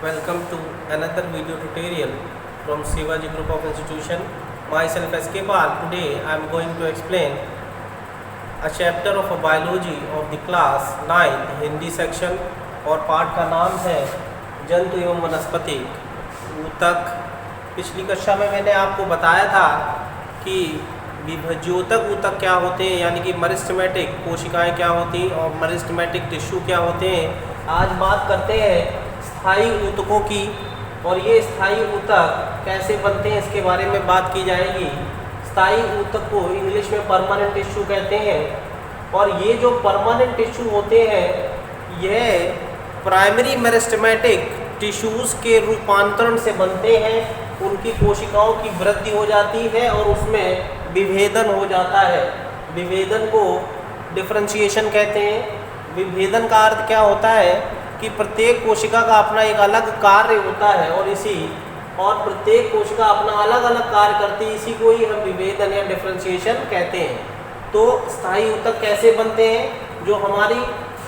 Welcome to another video tutorial from Shivaji Group of Institution. Myself as Kepal. Today I am going to explain a chapter of a biology of the class 9 Hindi section और पाठ का नाम है जंतु एवं वनस्पति ऊतक। पिछली कक्षा में मैंने आपको बताया था कि विभज्योतक ऊतक क्या होते हैं, यानी कि मेरिस्टेमेटिक कोशिकाएं क्या होती हैं और मेरिस्टेमेटिक टिश्यू क्या होते हैं। आज बात करते हैं स्थायी ऊतकों की, और ये स्थायी ऊतक कैसे बनते हैं इसके बारे में बात की जाएगी। स्थायी ऊतक को इंग्लिश में परमानेंट टिश्यू कहते हैं, और ये जो परमानेंट टिश्यू होते हैं यह प्राइमरी मेरिस्टेमेटिक टिश्यूज़ के रूपांतरण से बनते हैं। उनकी कोशिकाओं की वृद्धि हो जाती है और उसमें विभेदन हो जाता है। विभेदन को डिफरेंशिएशन कहते हैं। विभेदन का अर्थ क्या होता है कि प्रत्येक कोशिका का अपना एक अलग कार्य होता है और प्रत्येक कोशिका अपना अलग अलग कार्य करती है। इसी को ही हम विभेदन या डिफरेंशिएशन कहते हैं। तो स्थायी ऊतक कैसे बनते हैं? जो हमारी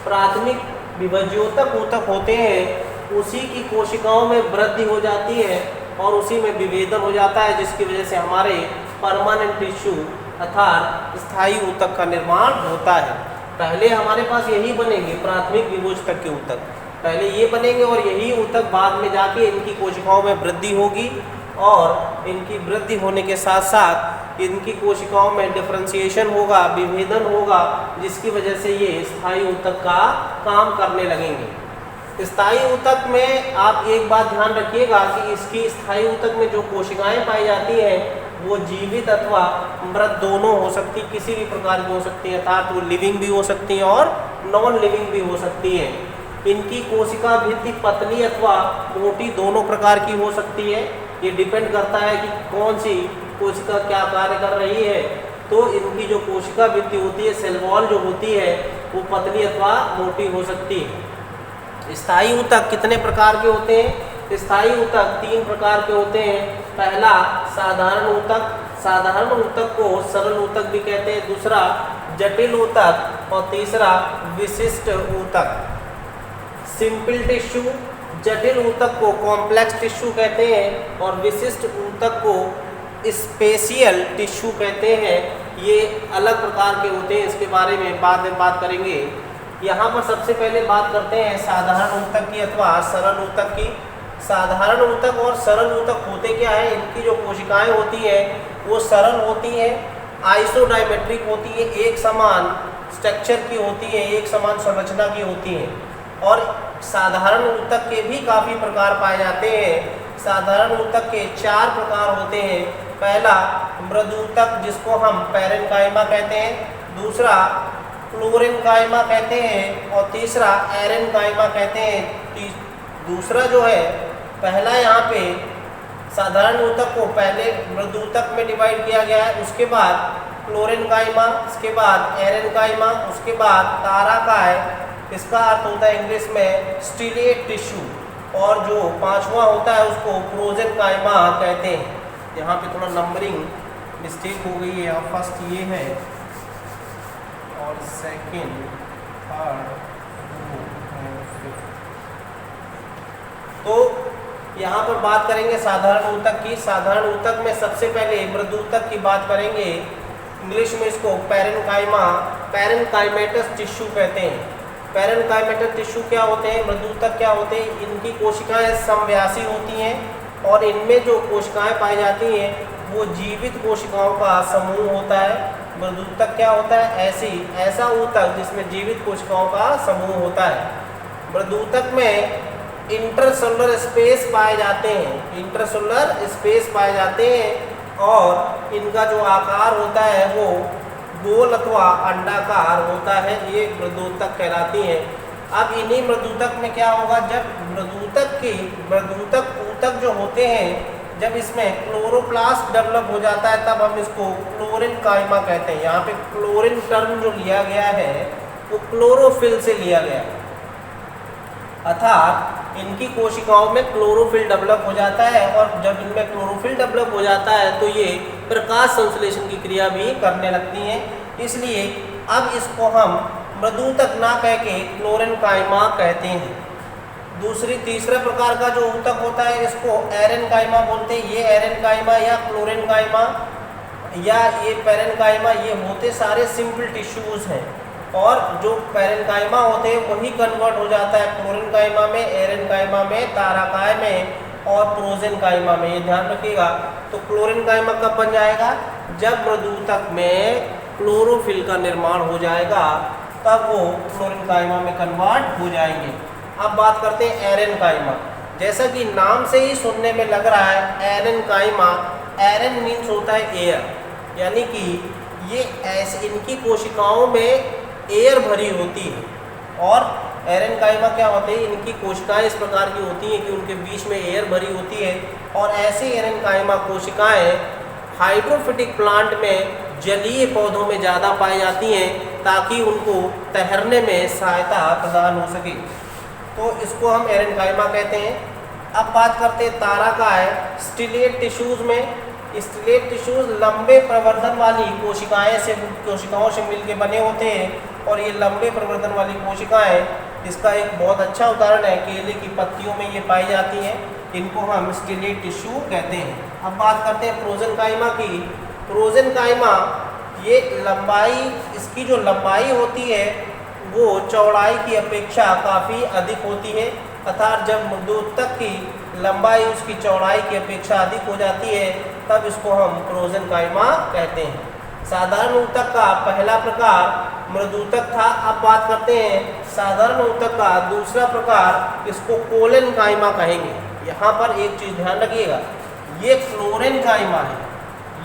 प्राथमिक विभज्योतक ऊतक होते हैं उसी की कोशिकाओं में वृद्धि हो जाती है और उसी में विभेदन हो जाता है, जिसकी वजह से हमारे परमानेंट टिश्यू अर्थात स्थायी ऊतक का निर्माण होता है। पहले हमारे पास यही बनेंगे प्राथमिक विभोजतक के ऊतक, पहले ये बनेंगे और यही ऊतक बाद में जाके इनकी कोशिकाओं में वृद्धि होगी और इनकी वृद्धि होने के साथ साथ इनकी कोशिकाओं में डिफरेंशिएशन होगा, विभेदन होगा, जिसकी वजह से ये स्थायी ऊतक का काम करने लगेंगे। स्थायी ऊतक में आप एक बात ध्यान रखिएगा कि इसकी स्थायी ऊतक में जो कोशिकाएं पाई जाती हैं वो जीवित अथवा मृत दोनों हो सकती, किसी भी प्रकार की हो सकती है, अर्थात वो लिविंग भी हो सकती हैं और नॉन लिविंग भी हो सकती हैं। इनकी कोशिका भित्ति पतली अथवा मोटी दोनों प्रकार की हो सकती है। ये डिपेंड करता है कि कौन सी कोशिका क्या कार्य कर रही है। तो इनकी जो कोशिका भित्ति होती है, सेल वॉल जो होती है, वो पतली अथवा मोटी हो सकती है। स्थायी ऊतक कितने प्रकार के होते हैं? स्थायी ऊतक 3 प्रकार के होते हैं। पहला साधारण ऊतक, साधारण ऊतक को सरल ऊतक भी कहते हैं। दूसरा जटिल ऊतक और तीसरा विशिष्ट ऊतक। सिंपल टिश्यू, जटिल ऊतक को कॉम्प्लेक्स टिश्यू कहते हैं और विशिष्ट ऊतक को स्पेशियल टिश्यू कहते हैं। ये अलग प्रकार के होते हैं, इसके बारे में बाद में बात करेंगे। यहाँ पर सबसे पहले बात करते हैं साधारण ऊतक की अथवा सरल ऊतक की। साधारण ऊतक और सरल ऊतक होते क्या है? इनकी जो कोशिकाएं होती है वो सरल होती है, आइसोडायमेट्रिक होती है, एक समान स्ट्रक्चर की होती है, एक समान संरचना की होती है। और साधारण ऊतक के भी काफ़ी प्रकार पाए जाते हैं। साधारण ऊतक के 4 प्रकार होते हैं। पहला मृदूतक, जिसको हम पैरेन्काइमा कहते हैं। दूसरा फ्लोरेन्काइमा कहते हैं और तीसरा एरेन्काइमा कहते हैं। दूसरा जो है, पहला यहाँ पे साधारण ऊतक को पहले मृदूतक में डिवाइड किया गया है, उसके बाद फ्लोरेन्काइमा, उसके बाद एरेन्काइमा, उसके बाद ताराकाय, इसका अर्थ होता है इंग्लिश में स्टिलेट टिश्यू, और जो 5वां होता है उसको प्रोजेन्काइमा कहते हैं। यहाँ पे थोड़ा नंबरिंग मिस्टेक हो गई है। फर्स्ट ये है और सेकंड, थर्ड, तो यहाँ पर बात करेंगे साधारण ऊतक की। साधारण ऊतक में सबसे पहले मृदूतक की बात करेंगे। इंग्लिश में इसको पैरेन्काइमा, पैरेन्काइमेटस टिश्यू कहते हैं। पैरेन्काइमेटस टिश्यू क्या होते हैं? मृदूतक क्या होते हैं? इनकी कोशिकाएं समव्यासी होती हैं और इनमें जो कोशिकाएं पाई जाती हैं वो जीवित कोशिकाओं का समूह होता है। मृदूतक क्या होता है? ऐसा ऊतक जिसमें जीवित कोशिकाओं का समूह होता है। मृदूतक में इंटरसेलुलर स्पेस पाए जाते हैं, इंटरसेलुलर स्पेस पाए जाते हैं और इनका जो आकार होता है वो गोल अथवा अंडाकार होता है। ये मृदूतक कहलाती हैं। अब इन्हीं मृदूतक में क्या होगा? जब मृदूतक ऊतक जो होते हैं, जब इसमें क्लोरोप्लास्ट डेवलप हो जाता है तब हम इसको फ्लोरेन्काइमा कहते हैं। यहाँ पे क्लोरिन टर्म जो लिया गया है वो क्लोरोफिल से लिया गया है, अर्थात इनकी कोशिकाओं में क्लोरोफिल डेवलप हो जाता है और जब इनमें क्लोरोफिल डेवलप हो जाता है तो ये प्रकाश संश्लेषण की क्रिया भी करने लगती हैं। इसलिए अब इसको हम मृदूतक ना कह के फ्लोरेन्काइमा कहते हैं। तीसरे प्रकार का जो ऊतक होता है इसको एरेनकाइमा बोलते हैं। ये एरेनकाइमा या क्लोरेनकाइमा या ये पेरेनकाइमा, ये होते सारे सिंपल टिश्यूज हैं, और जो पेरेनकाइमा होते हैं वही कन्वर्ट हो जाता है क्लोरेनकाइमा में, एरेनकाइमा में, ताराकाय में और प्रोजेनकाइमा में। ये ध्यान रखिएगा। तो क्लोरेनकाइमा कब बन जाएगा? जब मृदूतक में क्लोरोफिल का निर्माण हो जाएगा, तब वो क्लोरेनकाइमा में कन्वर्ट हो जाएंगे। अब बात करते हैं एरेनकाइमा। जैसा कि नाम से ही सुनने में लग रहा है एरेनकाइमा, एरेन मीन्स होता है एयर, यानी कि ये ऐसे इनकी कोशिकाओं में एयर भरी होती है। और एरेनकाइमा क्या होते हैं? इनकी कोशिकाएं इस प्रकार की होती हैं कि उनके बीच में एयर भरी होती है, और ऐसे एरेनकाइमा कोशिकाएं हाइड्रोफिटिक प्लांट में जलीय पौधों में ज़्यादा पाई जाती हैं, ताकि उनको तैरने में सहायता प्रदान हो सके। तो इसको हम एरेनकाइमा कहते हैं। अब बात करते हैं ताराकाय स्टिलेट टिश्यूज़ में। स्टिलेट टिश्यूज़ लंबे प्रवर्धन वाली कोशिकाओं से मिलकर बने होते हैं, और ये लंबे प्रवर्धन वाली कोशिकाएं, इसका एक बहुत अच्छा उदाहरण है केले की पत्तियों में ये पाई जाती हैं। इनको हम स्टिलेट टिश्यू कहते हैं। अब बात करते हैं प्रोजेनकाइमा की। प्रोजेनकाइमा ये लंबाई, इसकी जो लंबाई होती है वो चौड़ाई की अपेक्षा काफ़ी अधिक होती है, अर्थात जब मृदूतक की लंबाई उसकी चौड़ाई की अपेक्षा अधिक हो जाती है, तब इसको हम प्रोजेनकाइमा कहते हैं। साधारण ऊतक का पहला प्रकार मृदूतक था। अब बात करते हैं साधारण ऊतक का दूसरा प्रकार, इसको कोलेनकाइमा कहेंगे। यहाँ पर एक चीज़ ध्यान रखिएगा, ये क्लोरेनकाइमा है,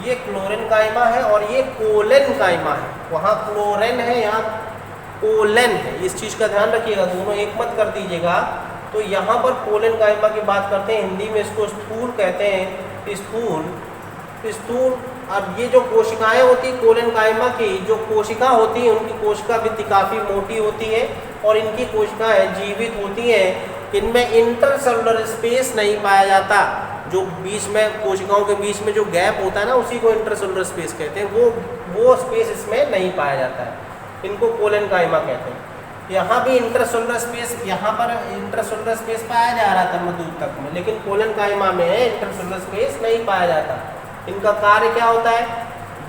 ये क्लोरेनकाइमा है, और ये कोलेनकाइमा है। वहाँ क्लोरेन है, यहाँ कोलेन है। इस चीज़ का ध्यान रखिएगा, दोनों एक मत कर दीजिएगा। तो यहाँ पर कोलेनकाइमा की बात करते हैं, हिंदी में इसको स्थूल कहते हैं। स्थूल। अब ये जो कोशिकाएं होती हैं कोलेनकाइमा की, जो कोशिका होती है उनकी कोशिका भित्ति काफ़ी मोटी होती है, और इनकी कोशिकाएं जीवित होती हैं। इनमें इंटरसेलुलर स्पेस नहीं पाया जाता। जो बीच में कोशिकाओं के बीच में जो गैप होता है ना, उसी को इंटरसेलुलर स्पेस कहते हैं। वो स्पेस इसमें नहीं पाया जाता है, इनको कोलेनकाइमा कहते हैं। यहाँ भी इंटरसेलुलर स्पेस, यहाँ पर इंटरसेलुलर स्पेस पाया जा रहा था मृदूतक में, लेकिन कोलेनकाइमा में इंटरसेलुलर स्पेस नहीं पाया जाता। इनका कार्य क्या होता है?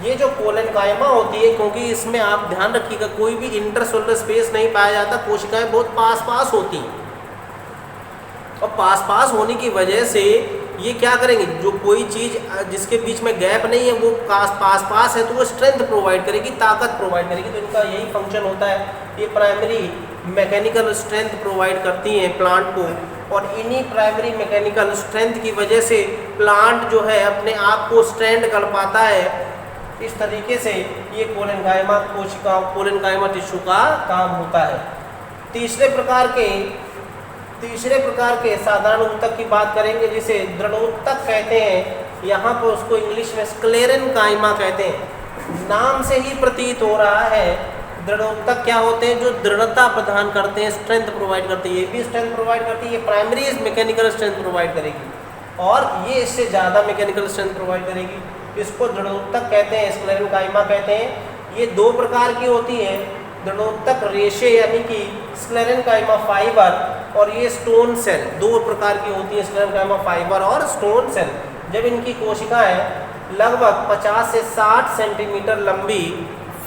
ये जो कोलेनकाइमा होती है, क्योंकि इसमें आप ध्यान रखिएगा कोई भी इंटरसेलुलर स्पेस नहीं पाया जाता, कोशिकाएं बहुत पास होती हैं, और पास होने की वजह से ये क्या करेंगे, जो कोई चीज़ जिसके बीच में गैप नहीं है वो पास है, तो वो स्ट्रेंथ प्रोवाइड करेगी, ताकत प्रोवाइड करेगी। तो इनका यही फंक्शन होता है, ये प्राइमरी मैकेनिकल स्ट्रेंथ प्रोवाइड करती हैं प्लांट को, और इन्हीं प्राइमरी मैकेनिकल स्ट्रेंथ की वजह से प्लांट जो है अपने आप को स्ट्रेंड कर पाता है। इस तरीके से ये कोलेनकाइमा कोशिका, कोलेनकाइमा टिश्यू का काम होता है। तीसरे प्रकार के साधारण ऊतक की बात करेंगे, जिसे दृढ़ोतक कहते हैं। यहाँ पर उसको इंग्लिश में स्क्लेरेनकाइमा कहते हैं। नाम से ही प्रतीत हो रहा है, दृढ़ोतक क्या होते हैं? जो दृढ़ता प्रदान करते हैं, स्ट्रेंथ प्रोवाइड करते हैं। ये भी स्ट्रेंथ प्रोवाइड करती है, ये प्राइमरी मैकेनिकल स्ट्रेंथ प्रोवाइड करेगी, और ये इससे ज़्यादा मैकेनिकल स्ट्रेंथ प्रोवाइड करेगी। इसको दृढ़ोतक कहते हैं, स्क्लेरेनकाइमा कहते हैं। ये दो प्रकार की होती है, दृढ़ोतक रेशे यानी कि स्क्लेरेनकाइमा फाइबर, और ये स्टोन सेल। दो प्रकार की होती है, स्क्लेरेनकाइमा फाइबर और स्टोन सेल। जब इनकी कोशिकाएं लगभग 50 से 60 सेंटीमीटर लंबी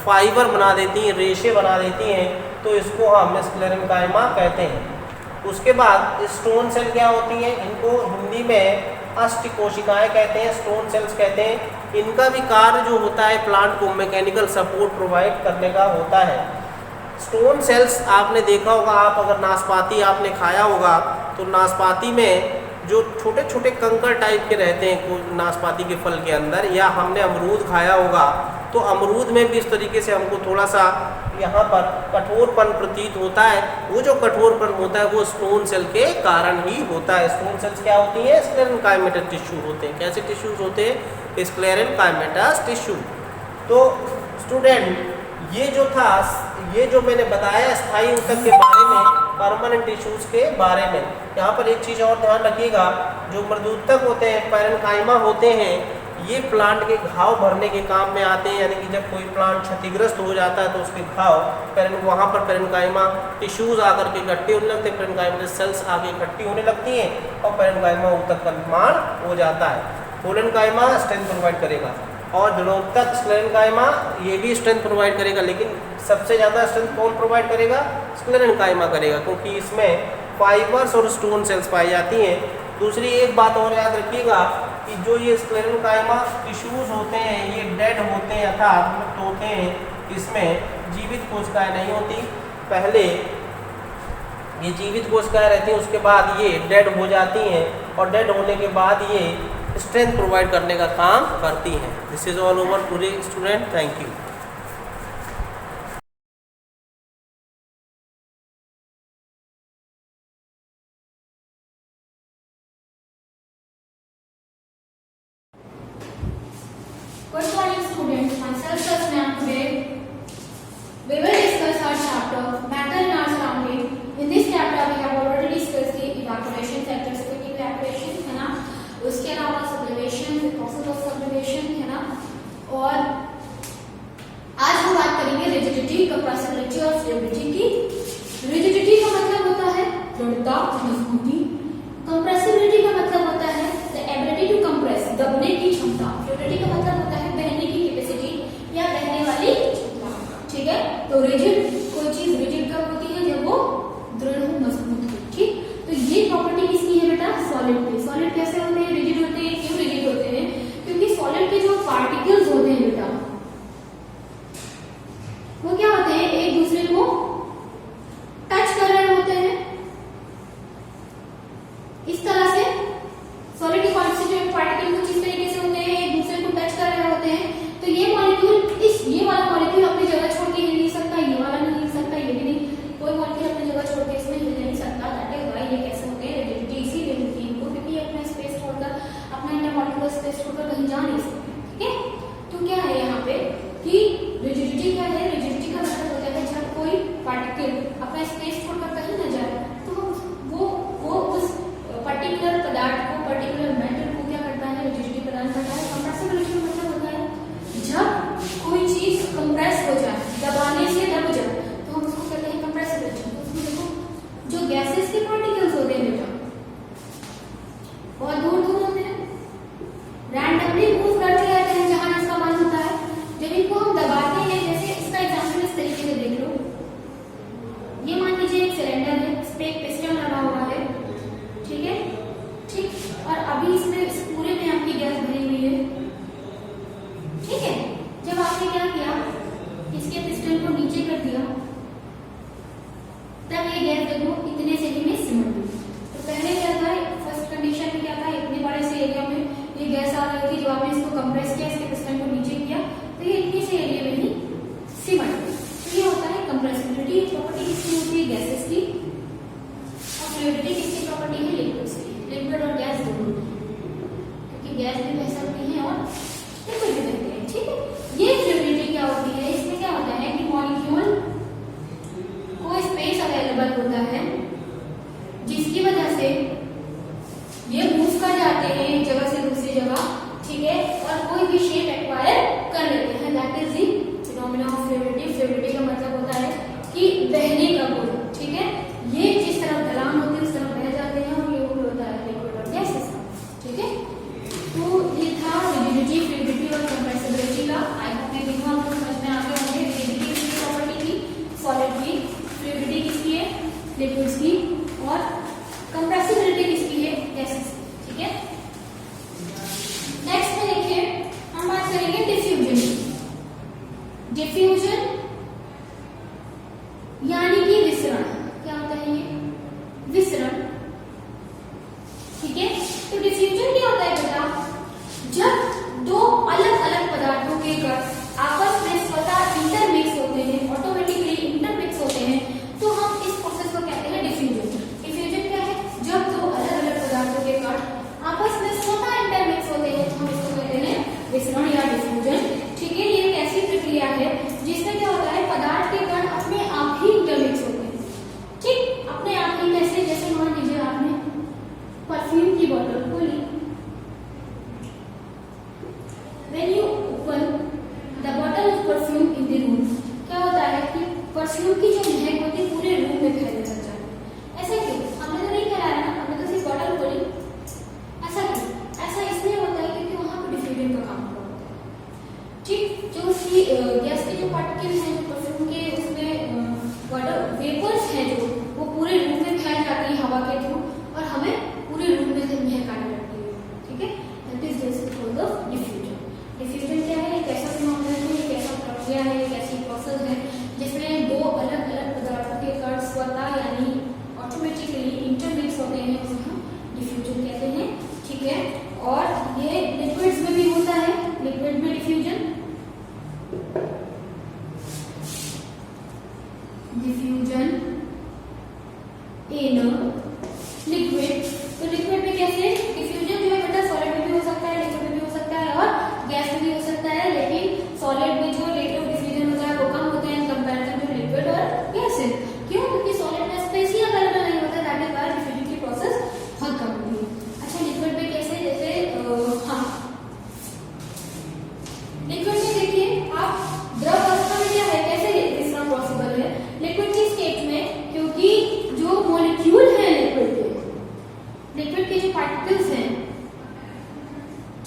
फाइबर बना देती हैं, रेशे बना देती हैं, तो इसको हम स्क्लेरेनकाइमा कहते हैं। उसके बाद स्टोन सेल क्या होती हैं? इनको हिंदी में अष्ट कोशिकाएं कहते हैं, स्टोन सेल्स कहते हैं। इनका भी कार्य जो होता है प्लांट को मैकेनिकल सपोर्ट प्रोवाइड करने का होता है। स्टोन सेल्स आपने देखा होगा, आप अगर नाशपाती आपने खाया होगा तो नाशपाती में जो छोटे छोटे कंकर टाइप के रहते हैं नाशपाती के फल के अंदर, या हमने अमरूद खाया होगा तो अमरूद में भी इस तरीके से हमको थोड़ा सा यहाँ पर कठोरपन प्रतीत होता है। वो जो कठोरपन होता है वो स्टोन सेल के कारण ही होता है। स्टोन सेल्स क्या होती हैं? स्क्लेरेनकाइमेटस टिश्यू होते हैं। कैसे टिश्यूज होते हैं? स्क्लेरेनकाइमेटस टिश्यू। तो स्टूडेंट ये जो मैंने बताया स्थायी ऊतक के बारे में, परमानेंट टिश्यूज के बारे में, यहाँ पर एक चीज़ और ध्यान रखिएगा, जो मृदूतक होते हैं, पेरेनकाइमा होते हैं, ये प्लांट के घाव भरने के काम में आते हैं, यानी कि जब कोई प्लांट क्षतिग्रस्त हो जाता है तो उसके घाव वहाँ पर पेरेन्काइमा टिश्यूज आकर के इकट्ठे होने लगते हैं, पेरेन्काइमा सेल्स आगे इकट्ठी होने लगती हैं और पेरेन्काइमा ऊतक का निर्माण हो जाता है। कोलेनकाइमा स्ट्रेंथ प्रोवाइड करेगा और जड़ोतक स्क्लेरेनकाइमा ये भी स्ट्रेंथ प्रोवाइड करेगा, लेकिन सबसे ज़्यादा स्ट्रेंथ कौन प्रोवाइड करेगा? स्क्लेरेनकाइमा करेगा, क्योंकि इसमें फाइबर्स और स्टोन सेल्स पाई जाती हैं। दूसरी एक बात और याद रखिएगा कि जो ये स्क्लेरेनकाइमा टिश्यूज होते हैं ये डेड होते हैं अर्थात मृत होते हैं, इसमें जीवित कोशिकाएं नहीं होती। पहले ये जीवित कोशिकाएं रहती हैं, उसके बाद ये डेड हो जाती हैं और डेड होने के बाद ये स्ट्रेंथ प्रोवाइड करने का काम करती हैं। This is all over today student, thank you. Good morning students, myself Sasnam. Today we will discuss our chapter matter in our surrounding. In this chapter we have already discussed the evaporation, spectroscopic evaporation है ना, उसके अलावा sublimation, the process of sublimation है ना, और आज हम बात करेंगे rigidity, compressibility और fluidity की। rigidity का मतलब होता है दृढ़ता, मजबूती। compressibility का मतलब होता है the ability to compress, दबने की क्षमता। fluidity का मतलब होता है बहने की कैपेसिटी या बहने वाली क्षमता। ठीक है, तो रिजिड, कोई चीज रिजिड कब होती है? जब वो दृढ़ हो, मजबूत हो। ठीक, तो ये प्रॉपर्टी किसकी है बेटा? सॉलिड की। सॉलिड कैसे होते हैं? रिजिड होते हैं। क्यों रिजिड होते हैं? क्योंकि सॉलिड के जो पार्टिकल्स होते हैं बेटा वो क्या होते हैं? एक दूसरे को टच कर रहे होते हैं। इस तरह से सॉलिड के कॉन्स्टिट्यूएंट पार्टिकल कुछ इस तरीके से होते हैं, एक दूसरे को टच कर रहे होते हैं। तो ये मॉलिक्यूल ये वाला मॉलिक्यूल अपनी जगह छोड़ के हिल नहीं सकता, ये वाला नहीं हिल सकता, ये भी नहीं, कोई मॉलिक्यूल अपनी जगह छोड़ के इसमें हिल नहीं सकता। दैट इज व्हाई ये कैसे होते हैं? रिजिडिटी इसीलिए मिलती है इनको, क्योंकि अपना स्पेस छोड़कर, अपना इंटरमॉलिक्यूलर स्पेस छोड़कर कहीं जा नहीं सकते। ठीक है, तो क्या है यहाँ पे कि रिजिडिटी क्या है? रिजिडिटी का मतलब होता है जब कोई पार्टिकल अपना स्पेस छोड़कर कहीं न जाए तो वो उस पर्टिकुलर पदार्थ को, पर्टिकुलर मेटल को क्या करता है? रिजिडिटी प्रदान करता है। कंप्रेसिबिलिटी का मतलब होता है जब कोई चीज कंप्रेस हो जाए, दबाने से दब जाए, तो हम उसको कहते हैं कंप्रेसिबिलिटी। तो उसमें देखो जो गैसेस के पार्टिकल्स होते हैं बेटा बहुत दूर दूर होते हैं, रैंडमली मूव करते रहते हैं जहां इसका मन होता है। जब इनको हम दबाते हैं, जैसे इसका एग्जांपल इस तरीके से देख लो, ये मान लीजिए एक सिलेंडर है, इस पे एक पिस्टन लगा हुआ है। ठीक है, ठीक, और अभी इसमें इस पूरे में आपकी गैस भरी हुई है। ठीक है, जब आपने क्या किया, इसके पिस्टन को नीचे कर दिया, तब ये गैस देखो इतने से ही में सिमट गई। तो पहले क्या था? फर्स्ट कंडीशन में क्या था? इतने बड़े से एरिया में ये गैस आ रही थी, जब आपने इसको कंप्रेस किया, इसके पिस्टन को नीचे किया, तो ये इतने से एरिया में ही सिमट गई। तो ये होता है कंप्रेसिबिलिटी। प्रॉपर्टी किसकी होती है? गैसेस की। और फ्लूइडिटी किसकी प्रॉपर्टी है? लिक्विड्स की। लिक्विड और गैस दोनों, क्योंकि गैस भी बह सकती है और लिक्विड भी बहते हैं। ठीक है, ये फ्लूइडिटी क्या होती है? इसमें क्या होता है कि मॉलिक्यूल को स्पेस अवेलेबल होता है, जिसकी वजह से ये मूव कर जाते हैं एक जगह से दूसरी जगह। ठीक है, और कोई भी शेप एक्वायर कर लेते हैं। That is the phenomena of fluidity. Fluidity का मतलब होता है कि बहने का गुण। ठीक है, ये जिस तरफ ढलान होती है उस तरफ बह जाते हैं, और ये गुण होता है लिक्विड और गैसेस का। ठीक है, तो ये था रिजिडिटी, फ्लूइडिटी और कंप्रेसिबिलिटी का। आई होप ये तीनों आपको समझ में आ गए होंगे। रिजिडिटी किसकी प्रॉपर्टी थी? सॉलिड की। फ्लूइडिटी किसकी है? लिक्विड्स की। और कंप्रेसिबिलिटी किसकी है? गैसेस की। ठीक है, नेक्स्ट में देखिए हम बात करेंगे डिफ्यूजन की। डिफ्यूजन यानी कि विसरण। क्या होता है ये? विसरण। ठीक है, तो डिफ्यूजन क्या होता है बेटा? जब दो अलग अलग पदार्थों के कण आपस में स्वतः इंटरमिक्स होते हैं, ऑटोमेटिकली इंटरमिक्स होते हैं, तो हम इस प्रोसेस को कहते हैं डिफ्यूजन। डिफ्यूजन क्या है? जब दो अलग अलग पदार्थों के कण आपस इन लिक्विड। तो लिक्विड में कैसे डिफ्यूजन जो है बेटा सॉलिड में भी हो सकता है, लिक्विड में भी हो सकता है और गैस में भी हो सकता है, लेकिन सॉलिड में जो रेट ऑफ डिफ्यूजन होता है वो कम होता है इन कंपैरिजन टू लिक्विड और गैस है। क्यों? क्योंकि सॉलिड में स्पेस ही अवेलेबल नहीं होता, दैट इज व्हाई डिफ्यूजन की प्रोसेस बहुत कम होती है। अच्छा लिक्विड में कैसे, जैसे हाँ लिक्विड में देखिए आप द्रव अवस्था में क्या है, कैसे इसका पॉसिबल है लिक्विड की स्टेट में, क्योंकि जो मॉलिक्यूल है लिक्विड के जो पार्टिकल्स हैं,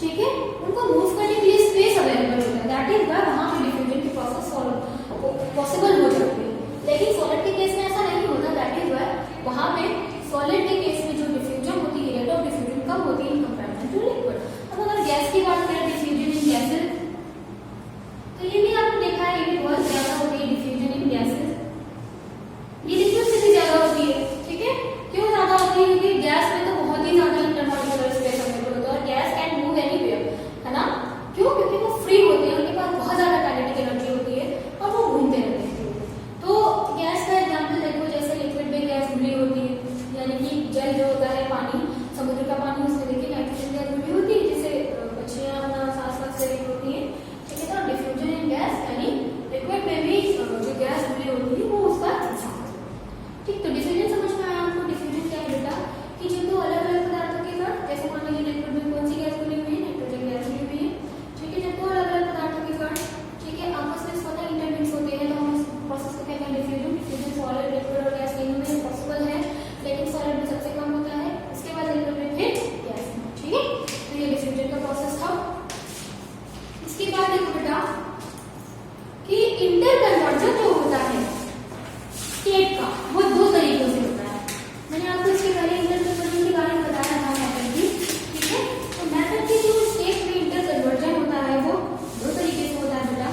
ठीक है, उनको मूव करने के लिए स्पेस अवेलेबल होता है, दैट इज व्हाई वहां पे डिफ्यूजन की प्रोसेस पॉसिबल हो जाती है। लेकिन सॉलिड के केस में ऐसा नहीं होता, दैट इज व्हाई वहां पे सॉलिड के केस में जो डिफ्यूजन होती है, रेट ऑफ डिफ्यूजन कम होती है इन कंपैरिजन टू लिक्विड। अब अगर गैस की बात करें, डिफ्यूजन इन गैसेस, तो ये भी आपने देखा है, ये भी बहुत ज्यादा होती है डिफ्यूजन इन गैसेस, ये लिक्विड से भी ज्यादा होती है, ठीक है। क्यों ज्यादा होती है? क्योंकि गैस में तो बहुत ही ज्यादा इंटरमॉलिक्यूलर स्पेस अवेलेबल होता है और गैस कैन मूव एनीवेयर, है ना। क्यों? क्योंकि वो फ्री होते हैं, उनके पास बहुत ज्यादा काइनेटिक एनर्जी होती है और वो घूमते रहते हैं। तो गैस का एग्जांपल देखो, जैसे लिक्विड में गैस घुली होती है, यानी कि जल जो होता है पानी, समुद्र का पानी, उसमें देखिए नाइट्रोजन गैस घुली होती है, जिससे मछलियां अपना सांस वास ले रही होती है, ठीक है। तो डिफ्यूजन इन गैस यानी लिक्विड में भी जो गैस घुली होती है वो उसका हिस्सा है, ठीक। तो डिफ्यूजन समझ में आया आपको? डिफ्यूजन क्या है बेटा कि जब दो अलग अलग पदार्थों के कण, जैसे मान लीजिए लिक्विड में कौन सी गैस घुली हुई है, नाइट्रोजन गैस घुली हुई है, ठीक है। जब दो अलग अलग पदार्थों के कण, ठीक है, आपस में स्वतः इंटरमिक्स होते हैं, तो हम इस प्रोसेस को कहते हैं डिफ्यूजन। डिफ्यूजन सॉलिड, लिक्विड और गैस तीनों में पॉसिबल है, लेकिन सॉलिड में सबसे कम होता है, इसके बाद लिक्विड में फिर गैस में, ठीक है। तो ये डिफ्यूजन का प्रोसेस था। इसके बाद देखो बेटा कि इंटर कन्वर्जन जो होता है स्टेट का, वो दो तरीकों से होता है। मैंने आपको इसके पहले इंटर कन्वर्जन के बारे में बताया था मैथड की, ठीक है। तो मैथड की जो स्टेट में इंटर कन्वर्जन होता है वो दो तरीके से होता है बेटा।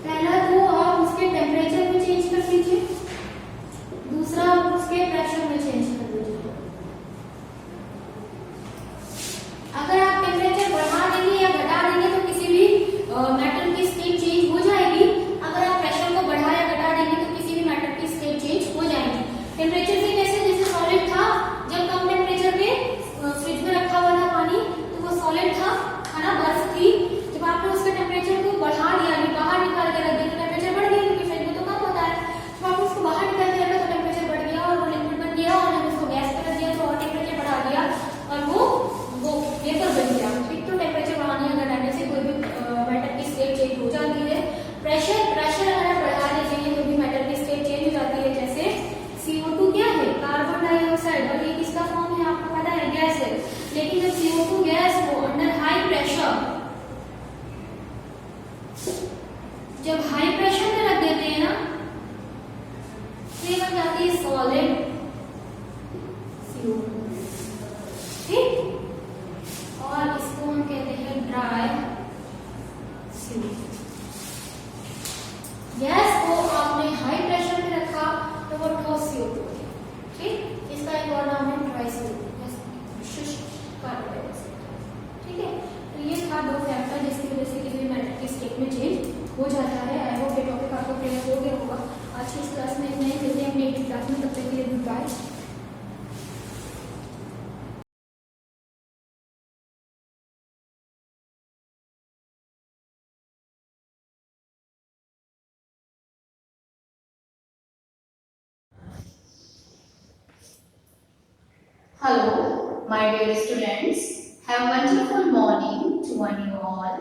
पहला तो आप उसके टेम्परेचर में चेंज कर लीजिए, दूसरा आप उसके प्रेशर में चेंज कर लीजिए। अगर आप टेम्परेचर बढ़ा देंगे या घटा देंगे तो किसी भी मेटल की स्टेट चेंज हो जाएगी, अगर आप प्रेशर को बढ़ा या घटा देंगे तो किसी भी मेटल की स्टेट चेंज हो जाएगी। टेम्परेचर से कैसे, जैसे सॉलिड था, जब कम टेम्परेचर पे फ्रिज में रखा हुआ था पानी, तो वो सॉलिड था, है ना, बर्फ थी। जब आपने उसके टेम्परेचर को बढ़ा दिया, बाहर निकाल के रख दिया, तो टेम्परेचर बढ़ गया, क्योंकि फ्रिज में तो कम होता है। जब आप उसको बाहर निकाल के रखा तो टेम्परेचर बढ़ गया और वो लिक्विड बन गया, और जब उसको गैस पे रख दिया तो और टेम्परेचर बढ़ा दिया और वो वेपर बन गया, ठीक। तो टेम्परेचर बढ़ाने या घटाने से कोई भी मेटल की स्टेट चेंज हो जाती है। प्रेशर अगर आप बढ़ा दीजिए तो भी मेटल की स्टेट चेंज हो जाती है। जैसे CO2 क्या है, कार्बन डाइऑक्साइड, और ये किसका फॉर्म है आपको पता है, गैस है। लेकिन जब CO2 गैस को अंडर हाई प्रेशर, जब हाई प्रेशर में रख देते हैं ना, तो ये बन जाती है सॉलिड CO2, ठीक। और इसको हम कहते हैं ड्राई CO2। गैस को आपने हाई प्रेशर में रखा तो वो ठोस CO2 है, ठीक। इसका एक और नाम है ड्राई CO2, शुष्क कार्बन डाइऑक्साइड, ठीक है। तो ये था दो फैक्टर जिसकी वजह से किसी भी मेटल की स्टेट में चेंज हो जाता है। आई होप ये टॉपिक आपको क्लियर हो गया होगा। आज की इस क्लास में इतना ही, मिलते हैं अपनी नेक्स्ट क्लास में, तब तक के लिए goodbye. Hello, my dear students. Have a wonderful morning to one you all.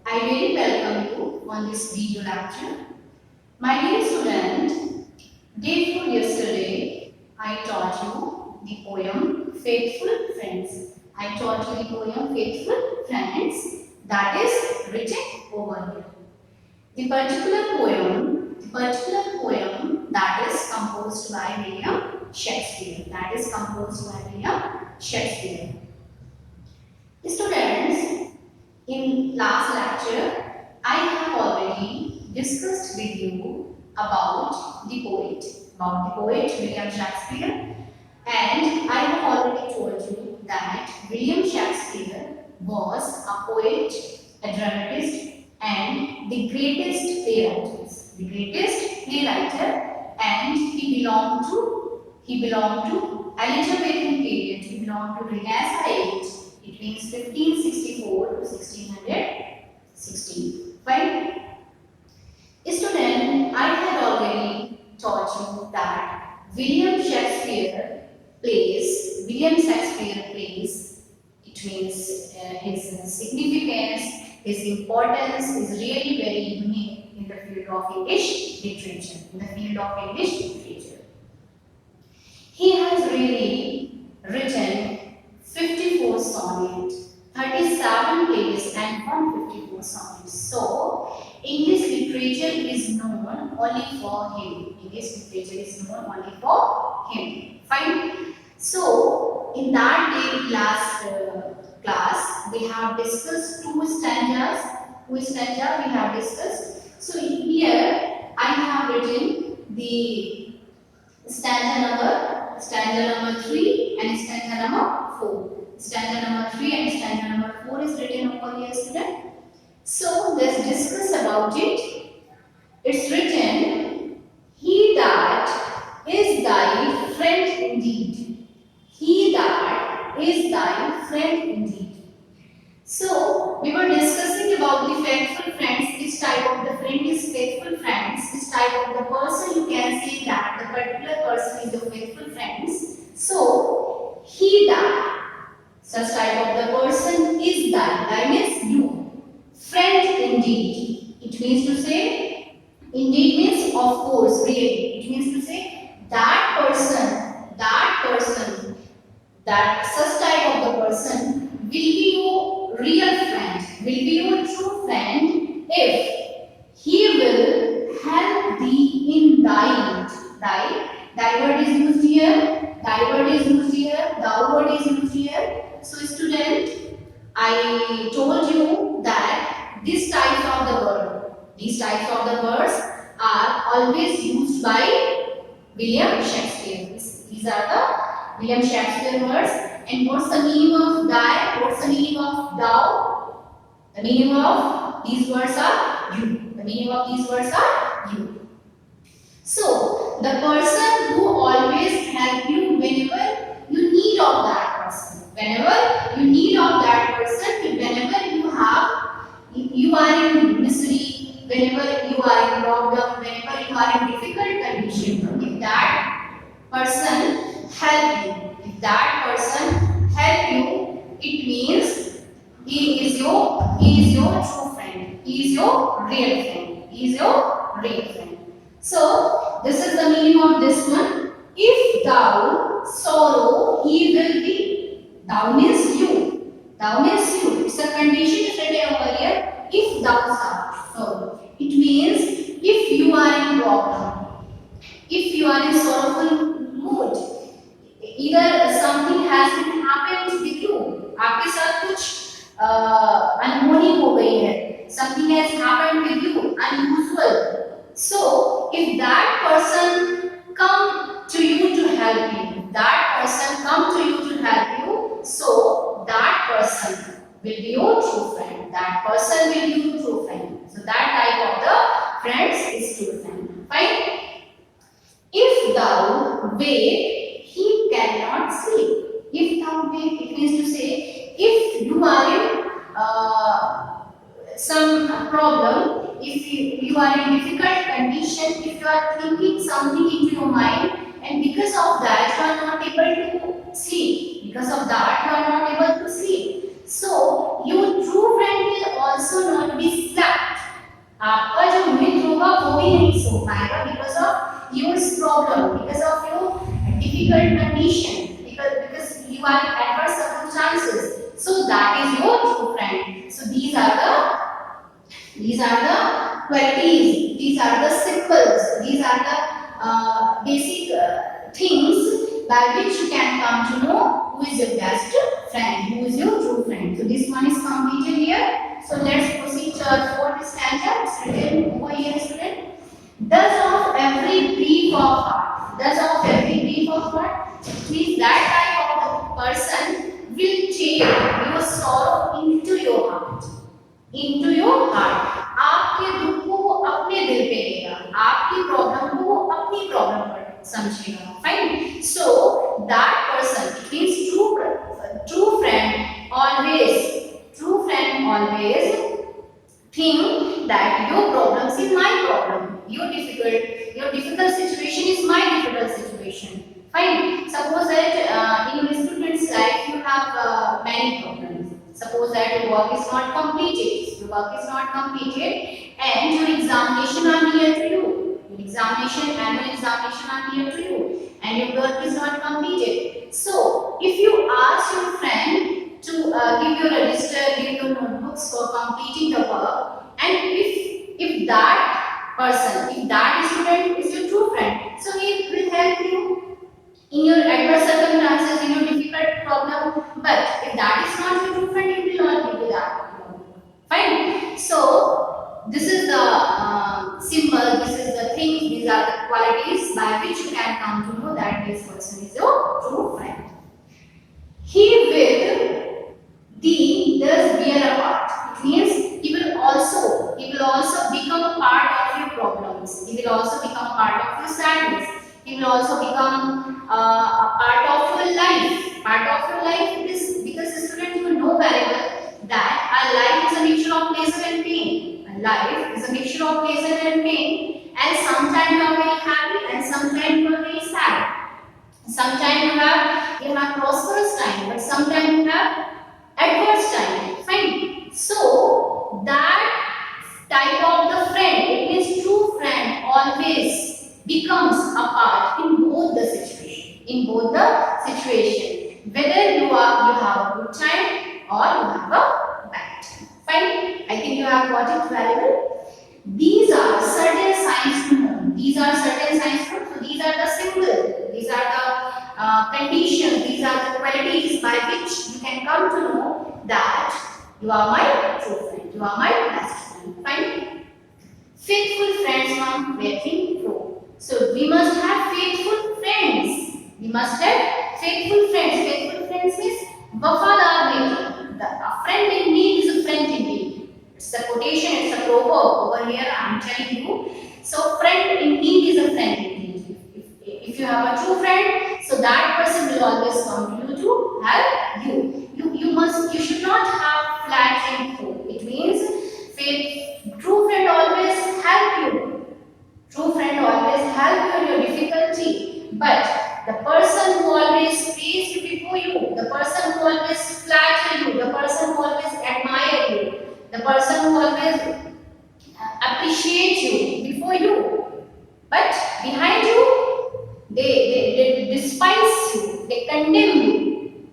I really welcome you on this video lecture. My dear student, day before yesterday, I taught you the poem Faithful Friends. I taught you the poem Faithful Friends that is written over here. The particular poem that is composed by William Shakespeare. That is composed by William Shakespeare. Students, in last lecture, I have already discussed with you about the poet William Shakespeare, and I have already told you that William Shakespeare was a poet, a dramatist, and the greatest playwriter, and he belonged to Elizabethan period. He belonged to Renaissance age. It means 1564 to 1616. Fine. Student, I had already taught you that William Shakespeare plays, it means his significance, his importance is really very unique in the field of English literature. He has really written 54 sonnets, 37 plays and 154 sonnets. So, English literature is known only for him. Fine. So, in that day last class, we have discussed two stanzas. We have discussed. So, here I have written the stanza number 3 and stanza number 4. Stanza number 3 and stanza number 4 is written over here, student. So let's discuss about it. It's written, he that is thy friend indeed. He that is thy friend indeed. So we were discussing about the faithful friends. Which type of the friend is faithful friends? Which type of the person you can say that the particular person is your faithful friends. So he that, such type of the person is thy means you, friend indeed. It means to say, indeed means of course, really. It means to say that person, that such type of the person will be your real friend, will be your true friend if he will help thee in thy need. Thy word is used here, thou word is used here. So student, I told you that these types of the words are always used by William Shakespeare. These are the William Shakespeare words. And what's the meaning of thy? What's the meaning of thou? The meaning of these words are you. So, the person who always help you whenever you need of that person. Whenever you are in misery, whenever you are in problem, whenever you are in difficult condition, if that person help you, it means he is your true friend. He is your real friend. So this is the meaning of this one. If thou sorrow, he will be. Thou means you. It's a condition is written over here. If thou sorrow, it means if you are in problem, if you are in sorrowful mood, either something has been happened with you, आपके साथ कुछ अनहोनी हो गई है, something has happened with you, unusual. So, if that person come to you to help you, so that person will be your true friend. So that type of the friends is true friend. Fine. If thou wake, he cannot sleep. If thou wake, it means to say, if you are in some problem, if you are in difficult condition, if you are thinking something into your mind, and because of that you are not able to sleep. So your true friend will also not be slept. आपका जो मित्र होगा वो भी नहीं सो पाएगा because of your problem, because of your difficult condition, because you are in adverse circumstances. So that is your true friend. So these are the qualities, these are the symbols, these are the basic things by which you can come to know who is your best friend, who is your true friend. So this one is completed here. So let's proceed to our fourth stanza. It's written over here. grief of heart. Does of every grief of heart? Means that type of the person will take your sorrow into your heart. Into your heart. आपके दुख को वो अपने दिल पे लेगा, आपकी problem को वो अपनी प्रॉब्लम पर समझेगा. Fine. So that person, it means true friend always think that your problems is my problem, your difficult situation is my difficult situation. Fine. Suppose that in your student's life you have many problems. Suppose that your work is not completed, and your examination are near to you. Annual examination are near to you, and your work is not completed. So, if you ask your friend to give your register, give your notebooks for completing the work, and if that person, if that student is your true friend, so he will help you in your adverse circumstances, in your difficult problem. But if that is not your true friend, he will not give you that problem. Fine. So this is the symbol, this is the thing, these are the qualities by which you can come to know that this person is your true friend. He with thee does bear a part. It means he will also become a part of your problems. He will also become a part of your sadness. He will also become a part of your life. Part of your life is because students will know very well that our life is a mixture of pleasure and pain. Our life is a mixture of pleasure and pain. And sometimes you are very happy and sometimes you are very sad. Sometimes you have prosperous time, but sometimes you have adverse time. Fine. So that type of the friend, it means true friend always becomes a part in both the situation. Whether you have a good time or you have a bad time. Fine. I think you have got it very well. These are certain signs to know. So these are the symbols. These are the conditions. These are the qualities by which you can come to know that you are my true friend. You are my best friend. Fine. Faithful friends from waiting pro. So we must have faithful friends. Faithful friends means wafadar nature. A friend in need is a friend in need. It's a quotation, it's a proverb over here I am telling you. So friend in need is a friend in need. If you have a true friend, so that person will always come to you to help you. You should not have flattering food. It means true friend always help you. True friend always help you in your difficulty. But the person who always praise you before you, the person who always flatter you, the person who always admire you, the person who always appreciate you before you, but behind you, they despise you, they condemn you.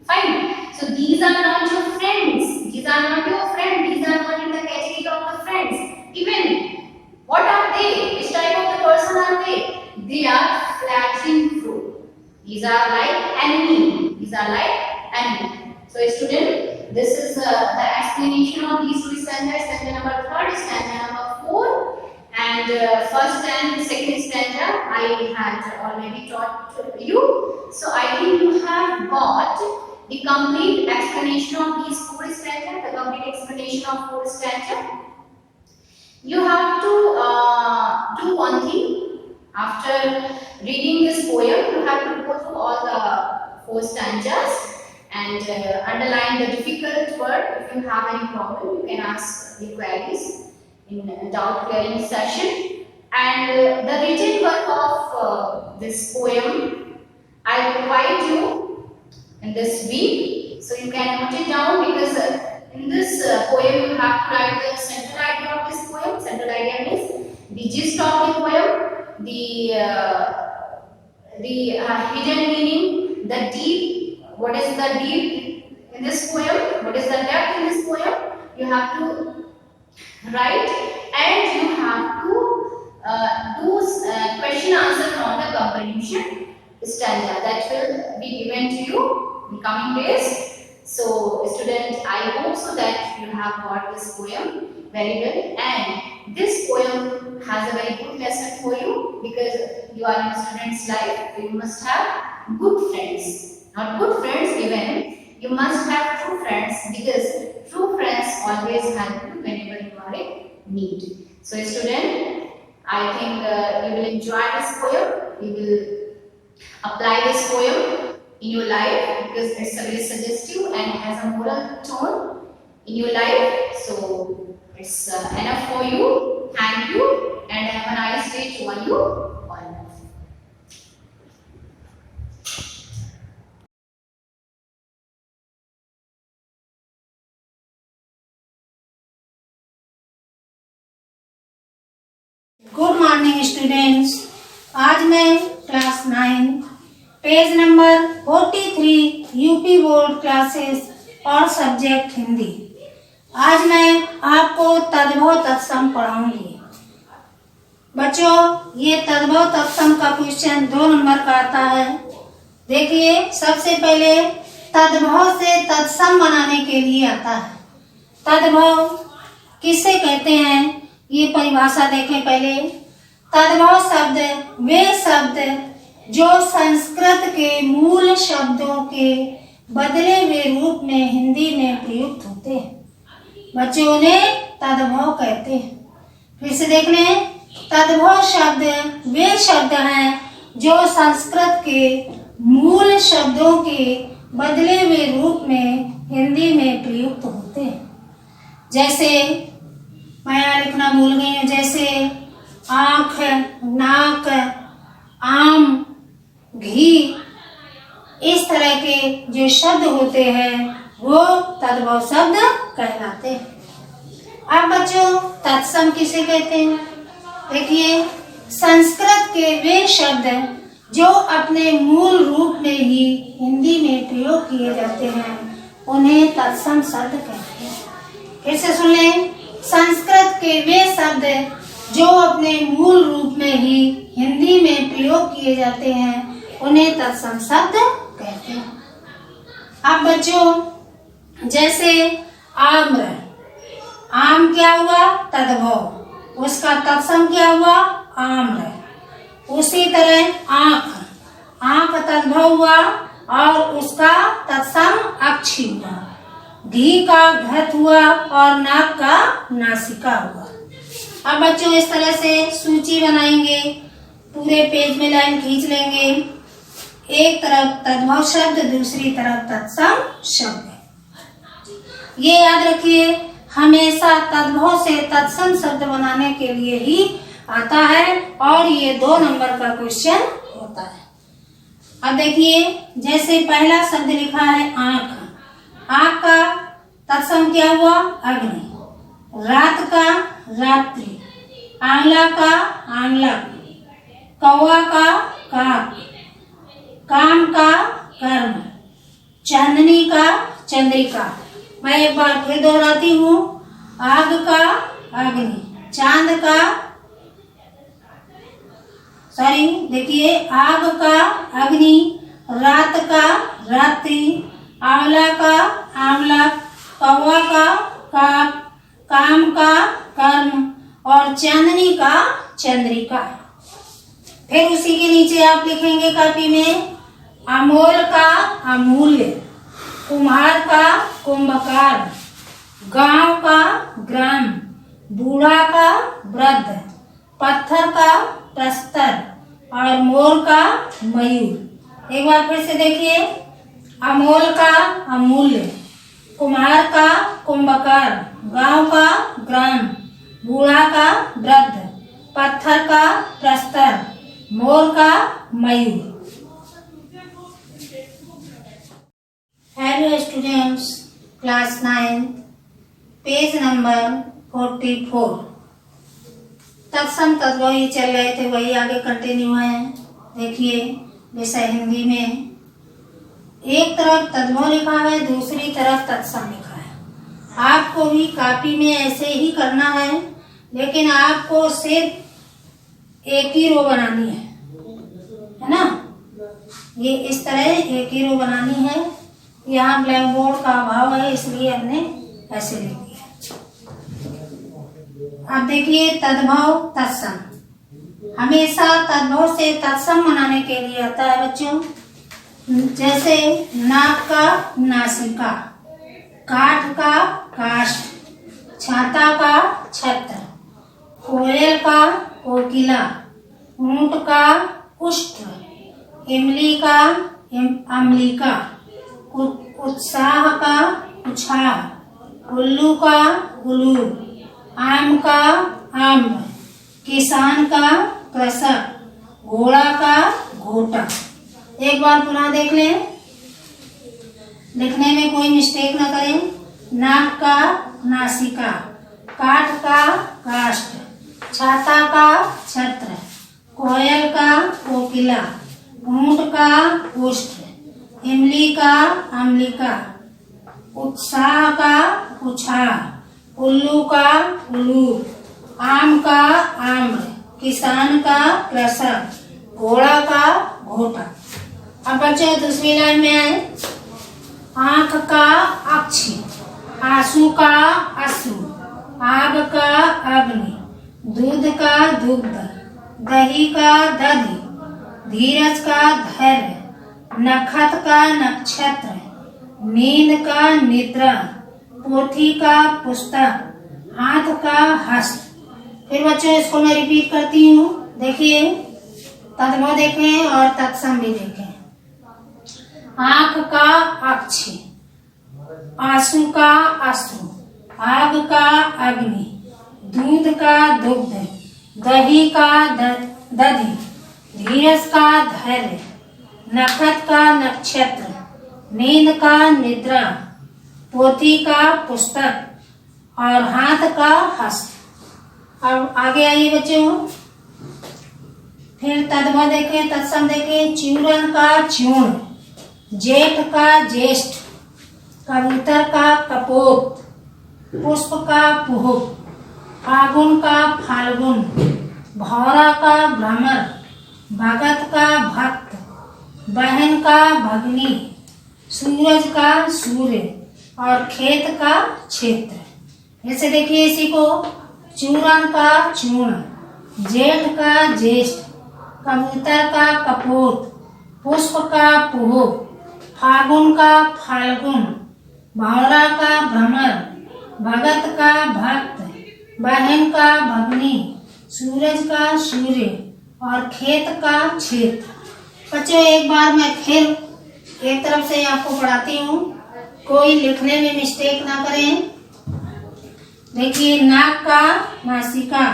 Fine. So these are not your friends. These are not your friends. These are not in the category of the friends. Even what are they? Which type of the person are they? They are flattering fruit. These are like enemy. So student, this is the explanation of these two stanzas. Stanza number 3, stanza number 4, and first and second stanza I had already taught you. So I think you have got the complete explanation of these 4 stanzas. The complete explanation of 4 stanzas. You have to do one thing. After reading this poem, you have to go through all the 4 stanzas and underline the difficult word. If you have any problem, you can ask the queries in doubt clearing session. And the written work of this poem I will provide you in this week. So you can note it down, because in this poem you have to write the central idea of this poem. Central idea means the gist of the poem, the hidden meaning, the deep, what is the deep in this poem, what is the depth in this poem, you have to write, and you have to do question answer from the comprehension stanza that will be given to you in coming days. So student, I hope so that you have got this poem very well, and this poem has a very good lesson for you, because you are in a student's life, you must have good friends. Not good friends even, you must have true friends, because true friends always help you whenever you are in need. So student, I think you will enjoy this poem, you will apply this poem in your life, because it's a very suggestive and has a moral tone in your life. So it's enough for you. Thank you and have a nice day to all you all. Good morning students. आज मैं class 9 page number 43 UP board classes और subject Hindi. आज मैं आपको तद्भव तत्सम पढ़ाऊंगी। बच्चों, ये तद्भव तत्सम का क्वेश्चन 2 नंबर का आता है। देखिए, सबसे पहले तद्भव से तत्सम बनाने के लिए आता है। तद्भव किसे कहते हैं, ये परिभाषा देखें पहले। तद्भव शब्द वे शब्द जो संस्कृत के मूल शब्दों के बदले हुए रूप में हिंदी में प्रयुक्त होते हैं, बच्चों उन्हें तद्भव कहते हैं। फिर से देख लें, तद्भव शब्द वे शब्द हैं जो संस्कृत के मूल शब्दों के बदले हुए रूप में हिंदी में प्रयुक्त होते हैं। जैसे मैं यहाँ लिखना भूल गई हूँ, जैसे आँख, नाक, आम, घी, इस तरह के जो शब्द होते हैं वो तद्भव शब्द कहलाते हैं। अब बच्चों, तत्सम किसे कहते हैं? देखिए, संस्कृत के वे शब्द जो अपने मूल रूप में ही हिंदी में प्रयोग किए जाते हैं उन्हें तत्सम शब्द कहते हैं। फिर से सुन लें, संस्कृत के वे शब्द जो अपने मूल रूप में ही हिंदी में प्रयोग किए जाते हैं उन्हें तत्सम शब्द कहते हैं। अब बच्चों, जैसे आम्र, आम क्या हुआ? तद्भव, उसका तत्सम क्या हुआ? आम्र। उसी तरह आँख, आँख तद्भव हुआ और उसका तत्सम अक्षी हुआ। घी का घत हुआ और नाक का नासिका हुआ। अब बच्चों, इस तरह से सूची बनाएंगे, पूरे पेज में लाइन खींच लेंगे। एक तरफ तद्भव शब्द, दूसरी तरफ तत्सम शब्द। ये याद रखिए, हमेशा तद्भव से तत्सम शब्द बनाने के लिए ही आता है और ये 2 नंबर का क्वेश्चन होता है। अब देखिए, जैसे पहला शब्द लिखा है आँख, आँख का तत्सम क्या हुआ? अग्नि। रात का रात्रि, आंवला का आंवलक, कौवा का काक, काम का कर्म, चांदनी का चंद्रिका। मैं एक बार फिर दोहराती हूँ, आग का अग्नि, चांद का देखिए, आग का अग्नि, रात का रात्रि, आंवला का आंवलक, कौवा का काक, काम का कर्म और चांदनी का चंद्रिका। फिर उसी के नीचे आप लिखेंगे कॉपी में, अमोल का अमूल्य, कुम्हार का कुंभकार, गांव का ग्राम, बूढ़ा का वृद्ध, पत्थर का प्रस्तर और मोर का मयूर। एक बार फिर से देखिए, अमोल का अमूल्य, कुम्हार का कुंभकार, गांव का ग्राम, बूढ़ा का वृद्ध, पत्थर का प्रस्तर, मोर का मयूर। Hello students, class 9 page number 44 तत्सम तद्भव ही चल रहे थे, वही आगे कंटिन्यू है। देखिए, विषय हिंदी में एक तरफ तद्भव लिखा है, दूसरी तरफ तत्सम लिखा है। आपको भी कॉपी में ऐसे ही करना है, लेकिन आपको सिर्फ एक ही रो बनानी है ना? ये इस तरह एक ही रो बनानी है। यहाँ ब्लैक बोर्ड का अभाव है, इसलिए हमने ऐसे लिख दिया। अब देखिए, तद्भव तत्सम हमेशा तद्भव से तत्सम बनाने के लिए आता है बच्चों। जैसे नाक का नासिका, काठ का काष्ठ, छाता का छत्र, कोयल का कोकिला, ऊंट का उष्ट, इमली का अम्लिका, उत्साह का उछाह, उल्लू का उल्लू, आम का आम्र, किसान का कृषक, घोड़ा का घोटा। एक बार पुनः देख लें, लिखने में कोई मिस्टेक न करें। नाक का नासिका, काठ का काष्ठ, छाता का छत्र, कोयल का कोकिला, ऊंट का उष्ट, इमली का अम्लिका, उत्साह का उछाह, उल्लू का उल्लू, आम का आम्र, किसान का कृषक, घोड़ा का घोटा। अब बच्चों दूसरी लाइन में आए। आंख का अक्ष, आंसू का अश्रु, आग का अग्नि, दूध का दुग्ध, दही का दधि, धीरज का धैर्य, नखत का नक्षत्र, नींद का निद्रा, पोथी का पुस्तक, हाथ का हस्त। फिर बच्चों इसको मैं रिपीट करती हूँ, देखिए, तद्भव देखें और तत्सम भी देखें। आंख का अक्ष, आंसू का अश्रु, आग का अग्नि, दूध का दुग्ध, दही का दधि, धीरज का धैर्य, नखत का नक्षत्र, नींद का निद्रा, पोथी का पुस्तक और हाथ का हस्त। अब आगे आइए बच्चों, फिर तद्भव देखें, तत्सम देखें। चूरन का चूर्ण, जेठ का ज्येष्ठ, कबूतर का कपोत, पुष्प का पुष्प, फागुन का फाल्गुन, भौरा का भ्रमर, भगत का भक्त, बहन का भगनी, सूरज का सूर्य और खेत का क्षेत्र। ऐसे देखिए इसी को, चूरन का चूर्ण, जेठ का ज्येष्ठ, कबूतर का कपोत, पुष्प का पुष्प, फागुन का फाल्गुन, भौरा का भ्रमर, भगत का भक्त, बहन का भगनी, सूरज का सूर्य और खेत का क्षेत्र। बच्चों एक बार मैं फिर एक तरफ से आपको पढ़ाती हूँ, कोई लिखने में मिस्टेक ना करें। देखिए, नाक का नासिका,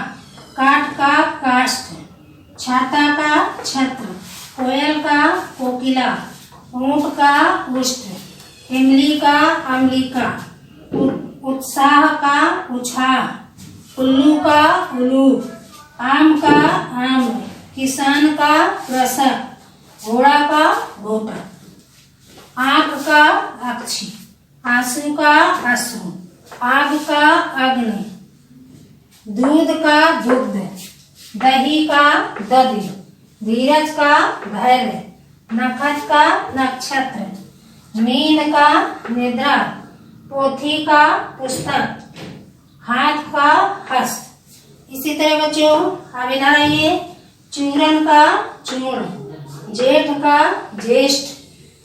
काठ का काष्ठ, छाता का छत्र, कोयल का कोकिला, ऊंट का उष्ट, इमली का अम्लिका, उत्साह का उछाह, उल्लू का उल्लू, आम का आम्र, किसान का कृषक, घोड़ा का घोटा। आंख का अक्षी, आंसू का अश्रु, आग का अग्नि, दूध का दुग्ध, दही का दधि, धीरज का धैर्य, नखत का नक्षत्र, नींद का निद्रा, पोथी का पुस्तक, हाथ का हस्त। इसी तरह बच्चों अब इधर आइए। चूरन का चूर्ण, जेठ का ज्येष्ठ,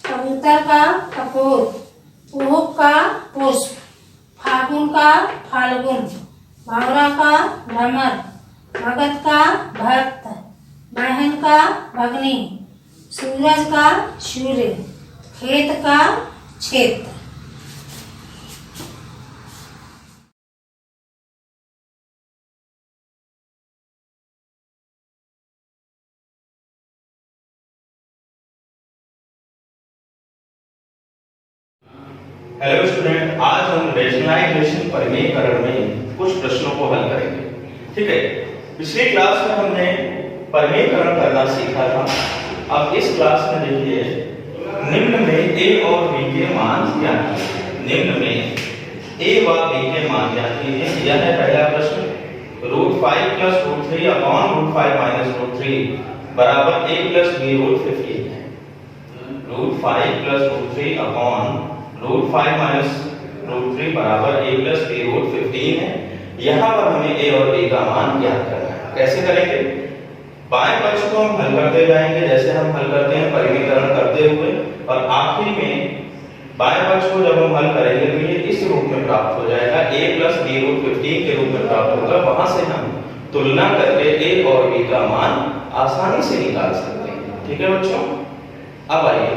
कबूतर का कपोत, पुष्प का पुष्प, फागुन का फाल्गुन, भौरा का भ्रमर, भगत का भक्त, बहन का भगनी, सूरज का सूर्य, खेत का क्षेत्र। हेलो स्टूडेंट, आज हम रेशनलाइजेशन परिमेयकरण में कुछ प्रश्नों को हल करेंगे। ठीक है, पिछली क्लास में हमने परिमेयकरण करना सीखा था। अब इस क्लास में देखिए, निम्न में a और b के मान क्या हैं? निम्न में a व b के मान क्या कीजिए। यह है पहला प्रश्न। √5 + √3 अपॉन √5 - √3 बराबर a + b √15 है। √5 + √3 अपॉन √5 - √3 बराबर a + b √15 है। यहाँ पर हमें a और b का मान ज्ञात करना है। कैसे करेंगे? बाएं पक्ष को हम हल करते जाएंगे जैसे हम हल करते हैं परिमीकरण करते हुए, और आखिर में बाएं पक्ष को जब हम हल करेंगे तो ये इस रूप में प्राप्त हो जाएगा, a + b√15 के रूप में प्राप्त होगा। वहां से हम तुलना करके a और b का मान आसानी से निकाल सकते हैं। ठीक है बच्चों, अब आइए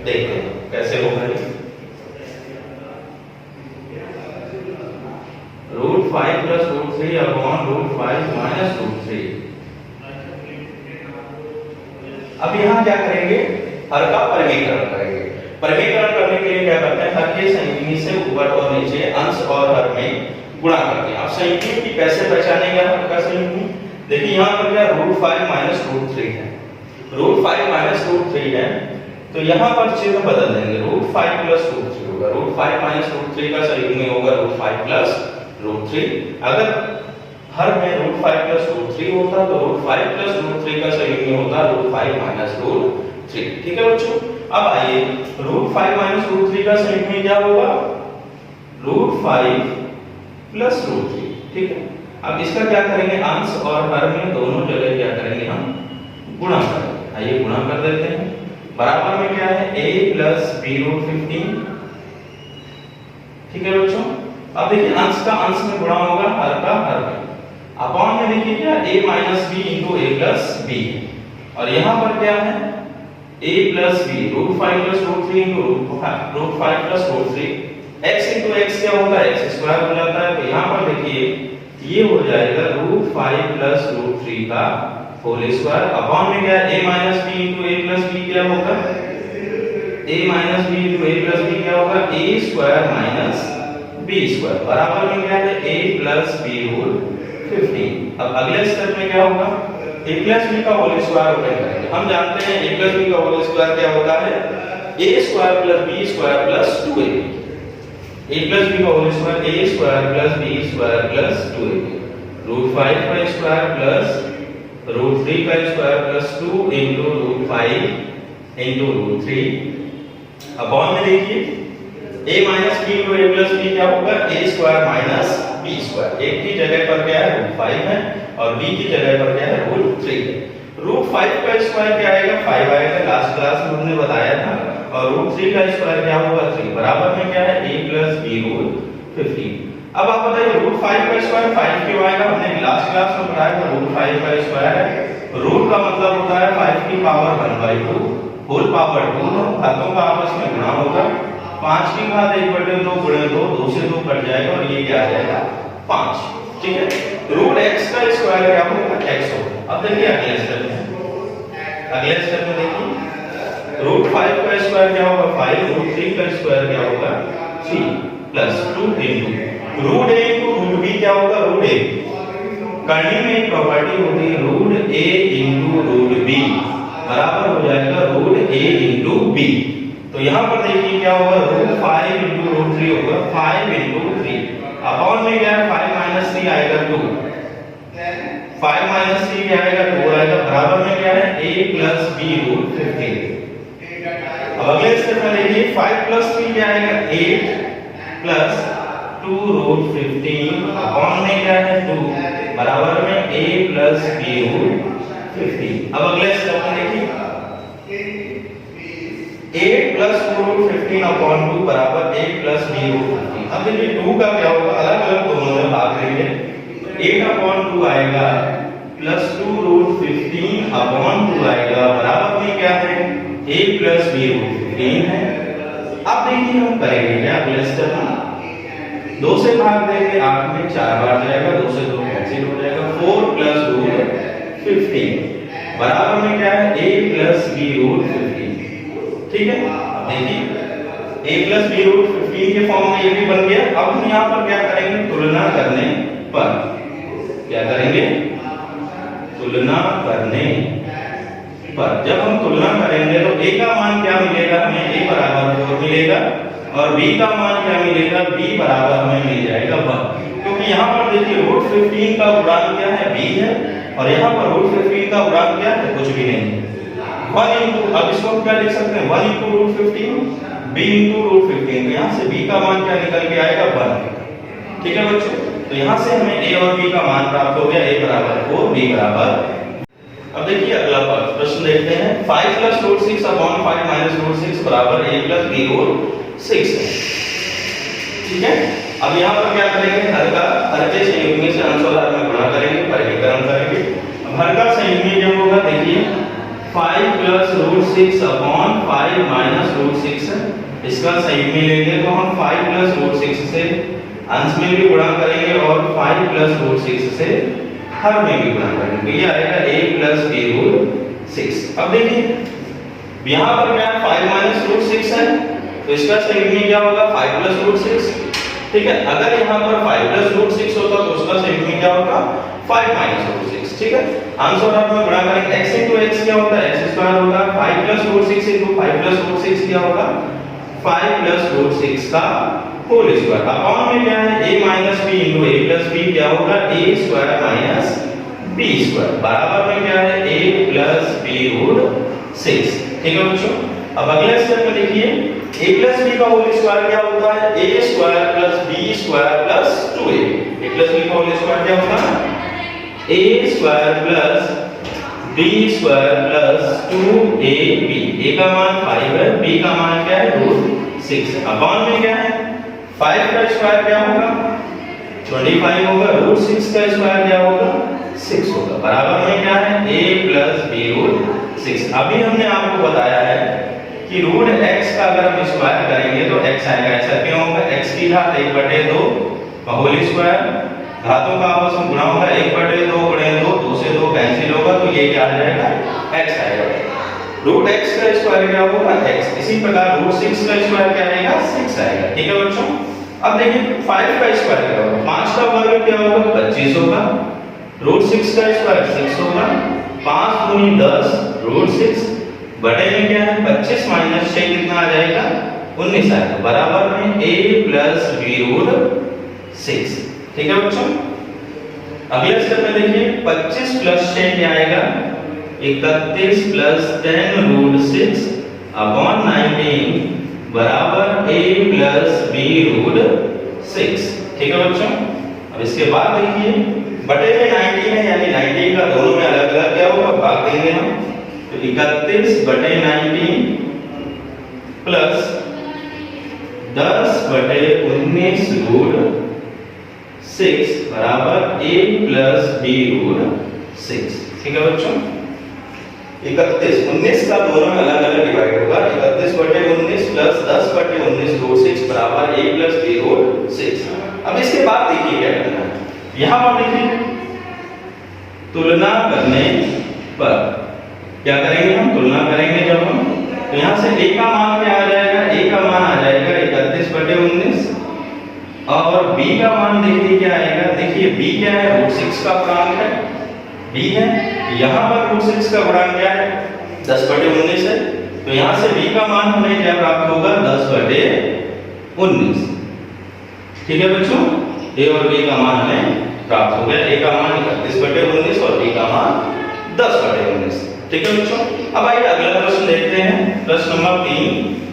देखते हैं कैसे होगा ये। √5 + √3 अपॉन √5 - √3। अब यहाँ क्या करेंगे, हर का परिमीकरण करेंगे। परिमीकरण करने के लिए क्या करते हैं, हर के संयुग्मी से ऊपर और नीचे अंश और हर में गुणा करते हैं। अब संयुग्मी की कैसे पहचानेंगे, हर का संयुग्मी देखिए यहाँ पर क्या √5 - √3 है, √5 - √3 है, तो यहाँ पर चिन्ह बदल देंगे, √5 + √3 होगा। √5 - √3 का संयुग्मी होगा √5 + √3। अगर हर में √5 + √3 होता तो √5 + √3 का संयुग्मी होता √5 - √3। ठीक है बच्चों, अब आइए √5 - √3 का संयुग्मी क्या होगा, √5 + √3। ठीक है, अब इसका क्या करेंगे, अंश और हर में दोनों जगह क्या करेंगे, हम गुणा करेंगे। आइए गुणा कर देते हैं। बराबर में क्या है, a + b√15। ठीक है बच्चों, अब देखिए अंश का अंश में गुणा होगा, हर का हर में, अपॉन में देखिए क्या a - b * a + b, और यहां पर क्या है a + b, √5 + √3 √5 + √3, x * x क्या होता है, x² हो जाता है। तो यहां पर देखिए ये हो जाएगा √5 + √3 का होल स्क्वायर, अपॉन में क्या है a - b * a + b क्या होगा, a - b * a + b क्या होगा, a² - b², बराबर में क्या है a + b√15। अब अगले स्टेप में क्या होगा, a + b का होल स्क्वायर ओपन करेंगे। हम जानते हैं a + b का होल स्क्वायर क्या होता है, a² + b² + 2ab। a + b का whole square a² + b² + 2ab, √5 का स्क्वायर प्लस √3 का square plus 2 into √5 into √3 upon में देखिए a minus b into a plus b क्या होगा, a square minus b square। a की जगह पर क्या है √5 है और b की जगह पर क्या है √3 है। √5 का स्क्वायर क्या आएगा, 5 आएगा, लास्ट क्लास में हमने बताया था, और √3 का स्क्वायर क्या होगा 3, बराबर में क्या है a plus b √15। अब आप बताइए √5 का स्क्वायर 5 क्यों आएगा, हमने लास्ट क्लास में पढ़ाया था √5 का स्क्वायर है, रूट का मतलब होता है 5 की पावर 1/2 होल पावर 2, घातों का आपस में गुणा होगा, 5 की घात 1/2 गुणे 2, 2 से 2 कट जाएगा और ये क्या आ जाएगा 5। ठीक है, √x का स्क्वायर क्या होगा x होगा। अब देखिए अगले स्टेप में देखिए √5 का स्क्वायर क्या होगा 5, √3 का स्क्वायर क्या होगा 3 plus 2 into √a into √b क्या होगा √a। करनी में एक प्रॉपर्टी होती है √a into √b बराबर हो जाएगा √a into b। तो यहां पर देखिए क्या होगा √5 into √3 होगा 5 into 3 अपॉन में क्या है 5 minus 3 आएगा 2, 5 minus 3 क्या आएगा 2 आएगा, बराबर में क्या है a plus b √15। अब अगले स्टेप में देखिए 5 plus 3 क्या आएगा 8 plus 2 √15 अपॉन में क्या है 2 बराबर में a plus b √15। अब अगले स्टेप में देखिए 8 plus 2 √15 अपॉन 2 बराबर 8 plus b √15। अब देखिए 2 का क्या होगा, अलग अलग दोनों में भाग लेंगे, 8 अपॉन 2 आएगा प्लस 2 √15 अपॉन 2 आएगा, बराबर में क्या है a plus b √15 है। अब देखिए हम करेंगे क्या अगले स्टेप में, 2 से भाग देंगे 8 में 4 बार जाएगा, 2 से 2 कैंसिल हो जाएगा, 4 plus √15 बराबर में क्या है a plus b √15। ठीक है, अब देखिए a plus b √15 के फॉर्म में ये भी बन गया। अब हम यहाँ पर क्या करेंगे, तुलना करने पर क्या करेंगे, तुलना करने पर जब हम तुलना करेंगे तो a का मान क्या मिलेगा हमें, a बराबर 4 मिलेगा और b का मान क्या मिलेगा, b बराबर हमें मिल जाएगा 1, क्योंकि यहाँ पर देखिए √15 का गुणांक क्या है b है और यहाँ पर √15 का गुणांक क्या है कुछ भी नहीं है 1 into, अब इसको क्या लिख सकते हैं 1 into √15 b into √15, यहाँ से b का मान क्या निकल के आएगा 1। ठीक है बच्चों, तो यहाँ से हमें a और b का मान प्राप्त हो गया, a बराबर 4 b बराबर। अब देखिए अगला प्रश्न देखते हैं 5 plus root 6 upon 5 minus root 6 बराबर a प्लस b रूट 6 है। ठीक है, अब यहाँ पर क्या करेंगे, हर के संयुग्मी से अंश और हर में गुणा करेंगे, परिमीकरण करेंगे। अब हर का संयुग्मी क्या होगा, देखिए 5 plus root 6 upon 5 minus root 6 है, इसका संयुग्मी लेंगे तो हम 5 प्लस रूट 6 से अंश में भी गुणा करेंगे और 5 प्लस रूट 6 से हर में भी गुणा करेंगे, ये आएगा a प्लस b रूट 6। अब देखिए यहाँ पर क्या है, 5 माइनस रूट 6 है तो इसका संयुग्मी क्या होगा, 5 प्लस रूट 6। ठीक है, अगर यहाँ पर 5 प्लस रूट 6 होता तो उसका संयुग्मी क्या होगा, 5 माइनस रूट 6। ठीक है, अंश और हर में गुणा करेंगे, x into x क्या होता है, x स्क्वायर होगा, 5 plus root 6 into 5 plus root 6 क्या होगा, 5 प्लस रूट 6 का होल स्क्वायर। अपॉन में क्या है, a minus b into a plus b क्या होगा, a square minus b square बराबर में क्या है, a प्लस b रूट 6। ठीक है बच्चों, अब अगले स्टेप में देखिए a प्लस b का होल स्क्वायर क्या होता है, a square plus b square plus 2a। a plus b का होल स्क्वायर क्या होता है, a square plus b square plus 2ab। a का मान 5 है, b का मान क्या है, रूट 6। अपॉन में क्या है, 5 का स्क्वायर क्या होगा, 25 होगा, रूट 6 का स्क्वायर क्या होगा, 6 होगा बराबर में क्या है, a प्लस b रूट 6। अभी हमने आपको बताया है कि रूट x का अगर हम स्क्वायर करेंगे तो x आएगा, ऐसा क्यों होगा, x की घात 1/2 का होल स्क्वायर, घातों का आपस में गुणा होगा, 1/2 गुणे 2, 2 से 2 कैंसिल होगा तो ये क्या आ जाएगा, x आएगा। रूट x का स्क्वायर क्या होगा, x। इसी प्रकार रूट 6 का स्क्वायर क्या आएगा, 6 आएगा। ठीक है बच्चों, अब देखिए 5 का स्क्वायर क्या होगा, 5 का वर्ग क्या होगा, 25 होगा, रूट 6 का स्क्वायर 6 होगा, 5 गुनी 10 रूट 6 बटे में क्या है, 25 माइनस 6 कितना आ जाएगा, 19 आएगा बराबर में a प्लस b रूट 6। ठीक है बच्चों, अगले स्टेप में देखिए 25 प्लस 6 क्या आएगा, 31 प्लस 10 रूट 6 अपॉन 19 बराबर a प्लस b रूट 6। ठीक है बच्चों, अब इसके बाद देखिए बटे में 19 है, यानी 19 का दोनों में अलग अलग क्या होगा, भाग देंगे हम, तो 31 बटे 19 प्लस 10 बटे 19 रूट 6 बराबर a प्लस b रूट 6। ठीक है बच्चों, 31 19 का दोनों में अलग अलग डिवाइड होगा, 31 बटे 19 प्लस 10 बटे 19 रूट 6 बराबर a प्लस b रूट 6। अब इसके बाद देखिए क्या करना है, यहाँ पर देखिए तुलना करने पर क्या करेंगे, हम तुलना करेंगे जब हम, तो यहाँ से a का मान क्या आ जाएगा, a का मान आ जाएगा 31 बटे 19 और b का मान देखिए क्या आएगा, देखिए b क्या है, रूट 6 का गुणांक है, b है, यहाँ पर रूट 6 का गुणांक क्या है, 10 बटे 19 है, तो यहाँ से b का मान हमें क्या प्राप्त होगा, 10 बटे 19। ठीक है बच्चों, a और b का मान हमें प्राप्त हो गया, a का मान 31 बटे 19 और b का मान 10 बटे 19। ठीक है बच्चों, अब आइए अगला प्रश्न देखते हैं, प्रश्न नंबर 3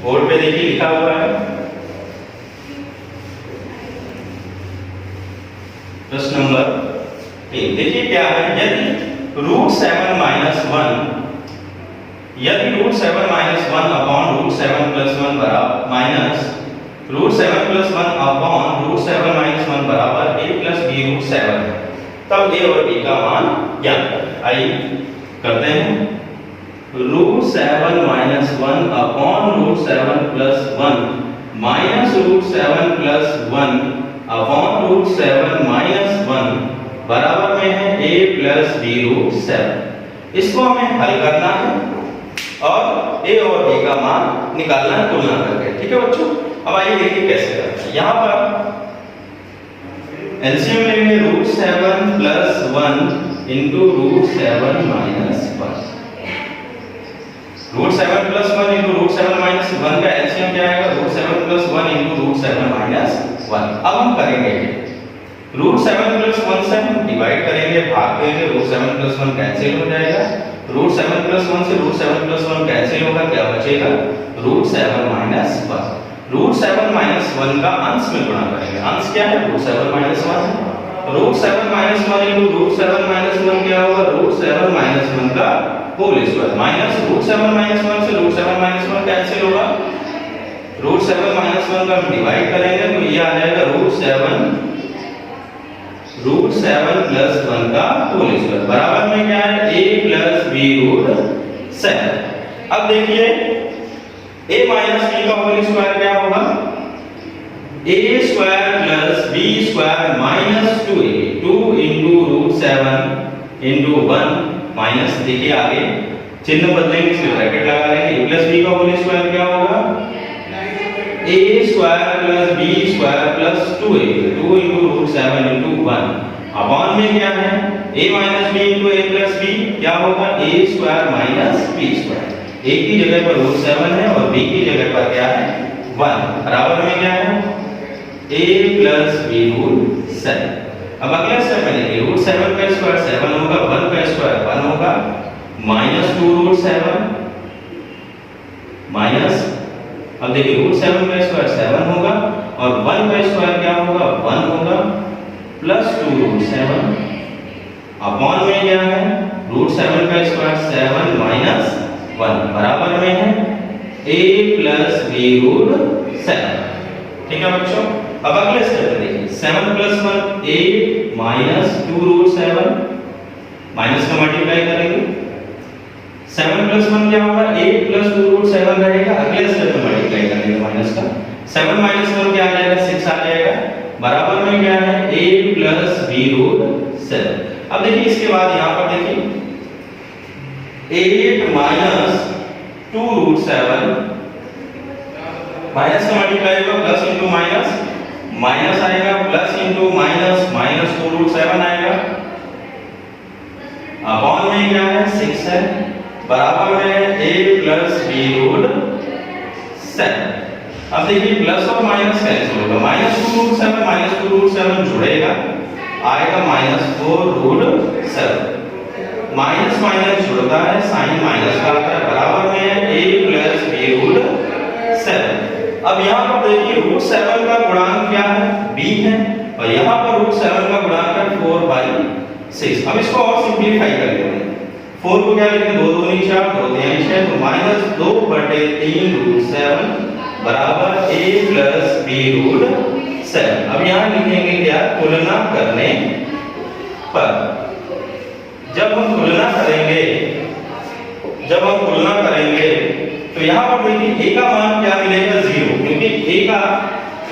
बोर्ड पे देखिए लिखा हुआ है। प्रश्न नंबर 3 देखिए क्या है, यदि रूट 7 माइनस 1, यदि root 7 minus 1 upon root 7 plus 1 बराबर minus root 7 plus 1 upon root 7 minus 1 बराबर a प्लस b रूट 7 है, तब a और b का मान ज्ञात करें। आइए करते हैं, root 7 minus 1 upon root 7 plus 1 minus root 7 plus 1 upon root 7 minus 1 बराबर में है a प्लस b रूट 7। इसको हमें हल करना है और a और b का मान निकालना है तुलना करके। ठीक है बच्चों, अब आइए देखिए कैसे करते हैं। यहाँ पर एलसीएम लेंगे, root 7 plus 1 into root 7 minus 1, root 7 plus 1 into root 7 minus 1 का एलसीएम क्या आएगा, root 7 plus 1 into root 7 minus 1। अब हम करेंगे रूट 7 प्लस 1 से हम डिवाइड करेंगे, भाग देंगे, रूट 7 प्लस 1 कैंसिल हो जाएगा, रूट 7 प्लस 1 से रूट 7 प्लस 1 कैंसिल होगा, क्या बचेगा, रूट 7 माइनस 1। रूट 7 माइनस 1 का अंश में गुणा करेंगे, अंश क्या है, root 7 minus 1, root 7 minus 1 into root 7 minus 1 क्या होगा? रूट 7 माइनस 1 का whole square minus root 7 minus 1 से रूट 7 माइनस 1 कैंसिल होगा। रूट 7 माइनस 1 का हम डिवाइड करेंगे तो ये आ जाएगा रूट 7 प्लस 1 का होल स्क्वायर बराबर में क्या है? a plus b root 7। अब देखिए a माइनस b का होल स्क्वायर क्या होगा? a square plus b square minus 2a 2 into root 7 into 1 minus, देखिए आगे चिन्ह बदलेंगे इसमें ब्रैकेट लगा लेंगे। a प्लस b का होल स्क्वायर क्या होगा? a square plus b square plus 2a 2 into root 7 into 1 upon में क्या है? a minus b into a plus b क्या होगा? a square minus b square. a की जगह पर रूट 7 है और b की जगह पर क्या है? 1 बराबर में क्या है? a plus b root 7। अब अगला स्टेप में देखिए रूट 7 का स्क्वायर 7 होगा, 1 का स्क्वायर 1 होगा, माइनस 2 रूट 7 माइनस, अब देखिए रूट 7 का स्क्वायर 7 होगा और 1 का स्क्वायर क्या होगा? 1 होगा प्लस 2 रूट 7 अपॉन में क्या है? रूट 7 का स्क्वायर 7 माइनस 1 बराबर में है a प्लस b रूट 7। ठीक है बच्चों, अब अगले स्टेप में देखिए 7 प्लस 1 8 माइनस 2 रूट 7 माइनस का मल्टीप्लाई करेंगे। 7 प्लस 1 क्या होगा? 8 प्लस 2 रूट 7 रहेगा। अगले स्टेप में मल्टीप्लाई करेंगे माइनस का। 7 माइनस 1 क्या आ जाएगा? 6 आ जाएगा बराबर में क्या है? 8 प्लस b रूट 7। अब देखिए इसके बाद यहां पर देखिए 8 माइनस 2 रूट 7 माइनस का मल्टीप्लाई होगा प्लस इंटू माइनस, माइनस आएगा plus into minus minus 2 root 7 आएगा अपॉन में क्या है? 6 है बराबर में है a प्लस b रूट 7। अब देखिए प्लस और माइनस कैंसिल होगा, माइनस 2 रूट 7 माइनस 2 रूट 7 जुड़ेगा आएगा माइनस 4 रूट 7। माइनस माइनस जुड़ता है साइन माइनस का आता है बराबर में है a प्लस b रूट 7। अब यहाँ पर देखिए रूट 7 का गुणांक क्या है? b है और यहाँ पर रूट 7 का गुणांक है 4/6। अब इसको और सिंपलीफाई कर लेते हैं। 4 को क्या लिखेंगे? 2 2 नहीं 4 2 3 6 तो माइनस 2/3 रूट 7 बराबर a प्लस b रूट 7। अब यहाँ लिखेंगे क्या? तुलना करने पर जब हम तुलना करेंगे तो यहाँ पर देखिए a का मान क्या मिलेगा? 0, क्योंकि a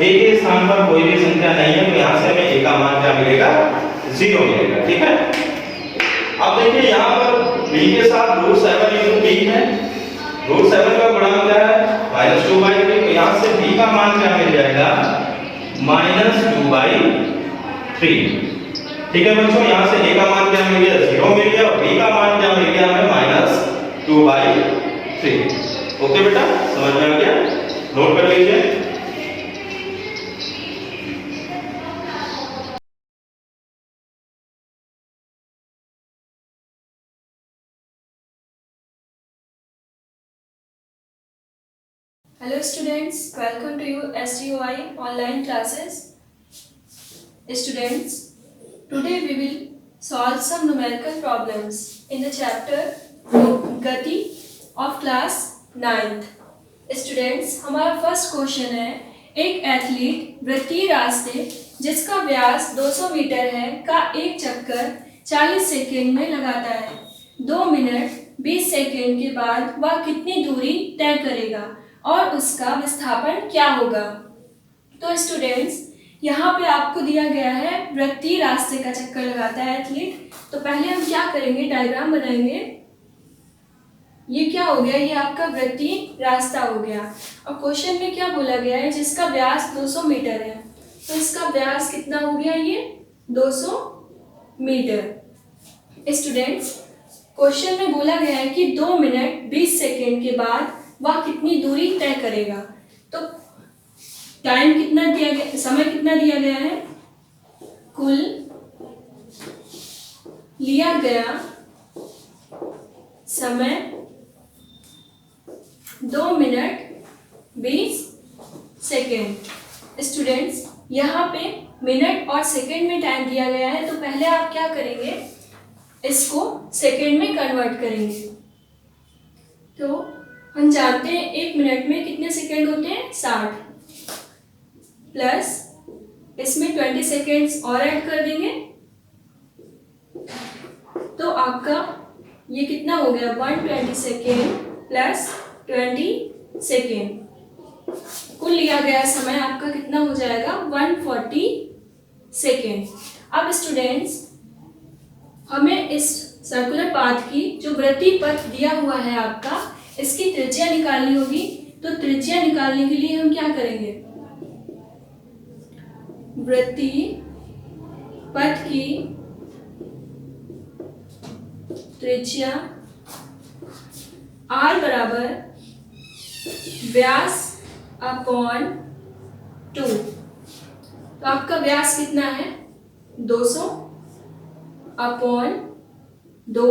के स्थान पर कोई भी संख्या नहीं है तो यहाँ से हमें a का मान क्या मिलेगा? 0 मिलेगा। ठीक है, अब देखिए यहाँ पर b के साथ रूट 7 इंटू b है, रूट 7 का गुणांक क्या है? -2/3, तो यहाँ से b का मान क्या मिल जाएगा? -2/3। ठीक है बच्चों, यहाँ से a का मान क्या मिल गया? 0 मिल गया और b का मान क्या मिल गया हमें? -2/3। ओके बेटा, समझ में आ गया? नोट कर लीजिए। Hello students, welcome to you SGOI online classes. Students, today we will solve some numerical problems in the chapter Gati of class 9th. Students, हमारा फर्स्ट क्वेश्चन है, एक एथलीट वृत्तीय रास्ते जिसका व्यास 200 मीटर है का एक चक्कर 40 सेकेंड में लगाता है। 2 मिनट 20 सेकेंड के बाद वह कितनी दूरी तय करेगा और उसका विस्थापन क्या होगा? तो स्टूडेंट्स, यहाँ पे आपको दिया गया है वृत्तीय रास्ते का चक्कर लगाता है एथलीट। तो पहले हम क्या करेंगे? डायग्राम बनाएंगे। ये क्या हो गया? ये आपका वृत्तीय रास्ता हो गया। और क्वेश्चन में क्या बोला गया है? जिसका व्यास 200 मीटर है, तो इसका व्यास कितना हो गया? ये 200 मीटर। स्टूडेंट्स, क्वेश्चन में बोला गया है कि 2 मिनट 20 सेकेंड के बाद वह कितनी दूरी तय करेगा। तो टाइम कितना दिया गया, समय कितना दिया गया है? कुल लिया गया समय 2 मिनट 20 सेकेंड। स्टूडेंट्स, यहाँ पे मिनट और सेकेंड में टाइम दिया गया है, तो पहले आप क्या करेंगे, इसको सेकेंड में कन्वर्ट करेंगे। तो हम जानते हैं 1 मिनट में कितने सेकेंड होते हैं, 60, प्लस इसमें 20 सेकेंड्स और ऐड कर देंगे, तो आपका ये कितना हो गया, 120 सेकेंड प्लस 20 सेकेंड, कुल लिया गया समय आपका कितना हो जाएगा, 140 सेकेंड। अब स्टूडेंट्स, हमें इस सर्कुलर पाथ की जो वृत्तीय पथ दिया हुआ है आपका, इसकी त्रिज्या निकालनी होगी। तो त्रिज्या निकालने के लिए हम क्या करेंगे, वृत्तीय पथ की त्रिज्या r बराबर व्यास अपॉन 2। तो आपका व्यास कितना है, 200 upon 2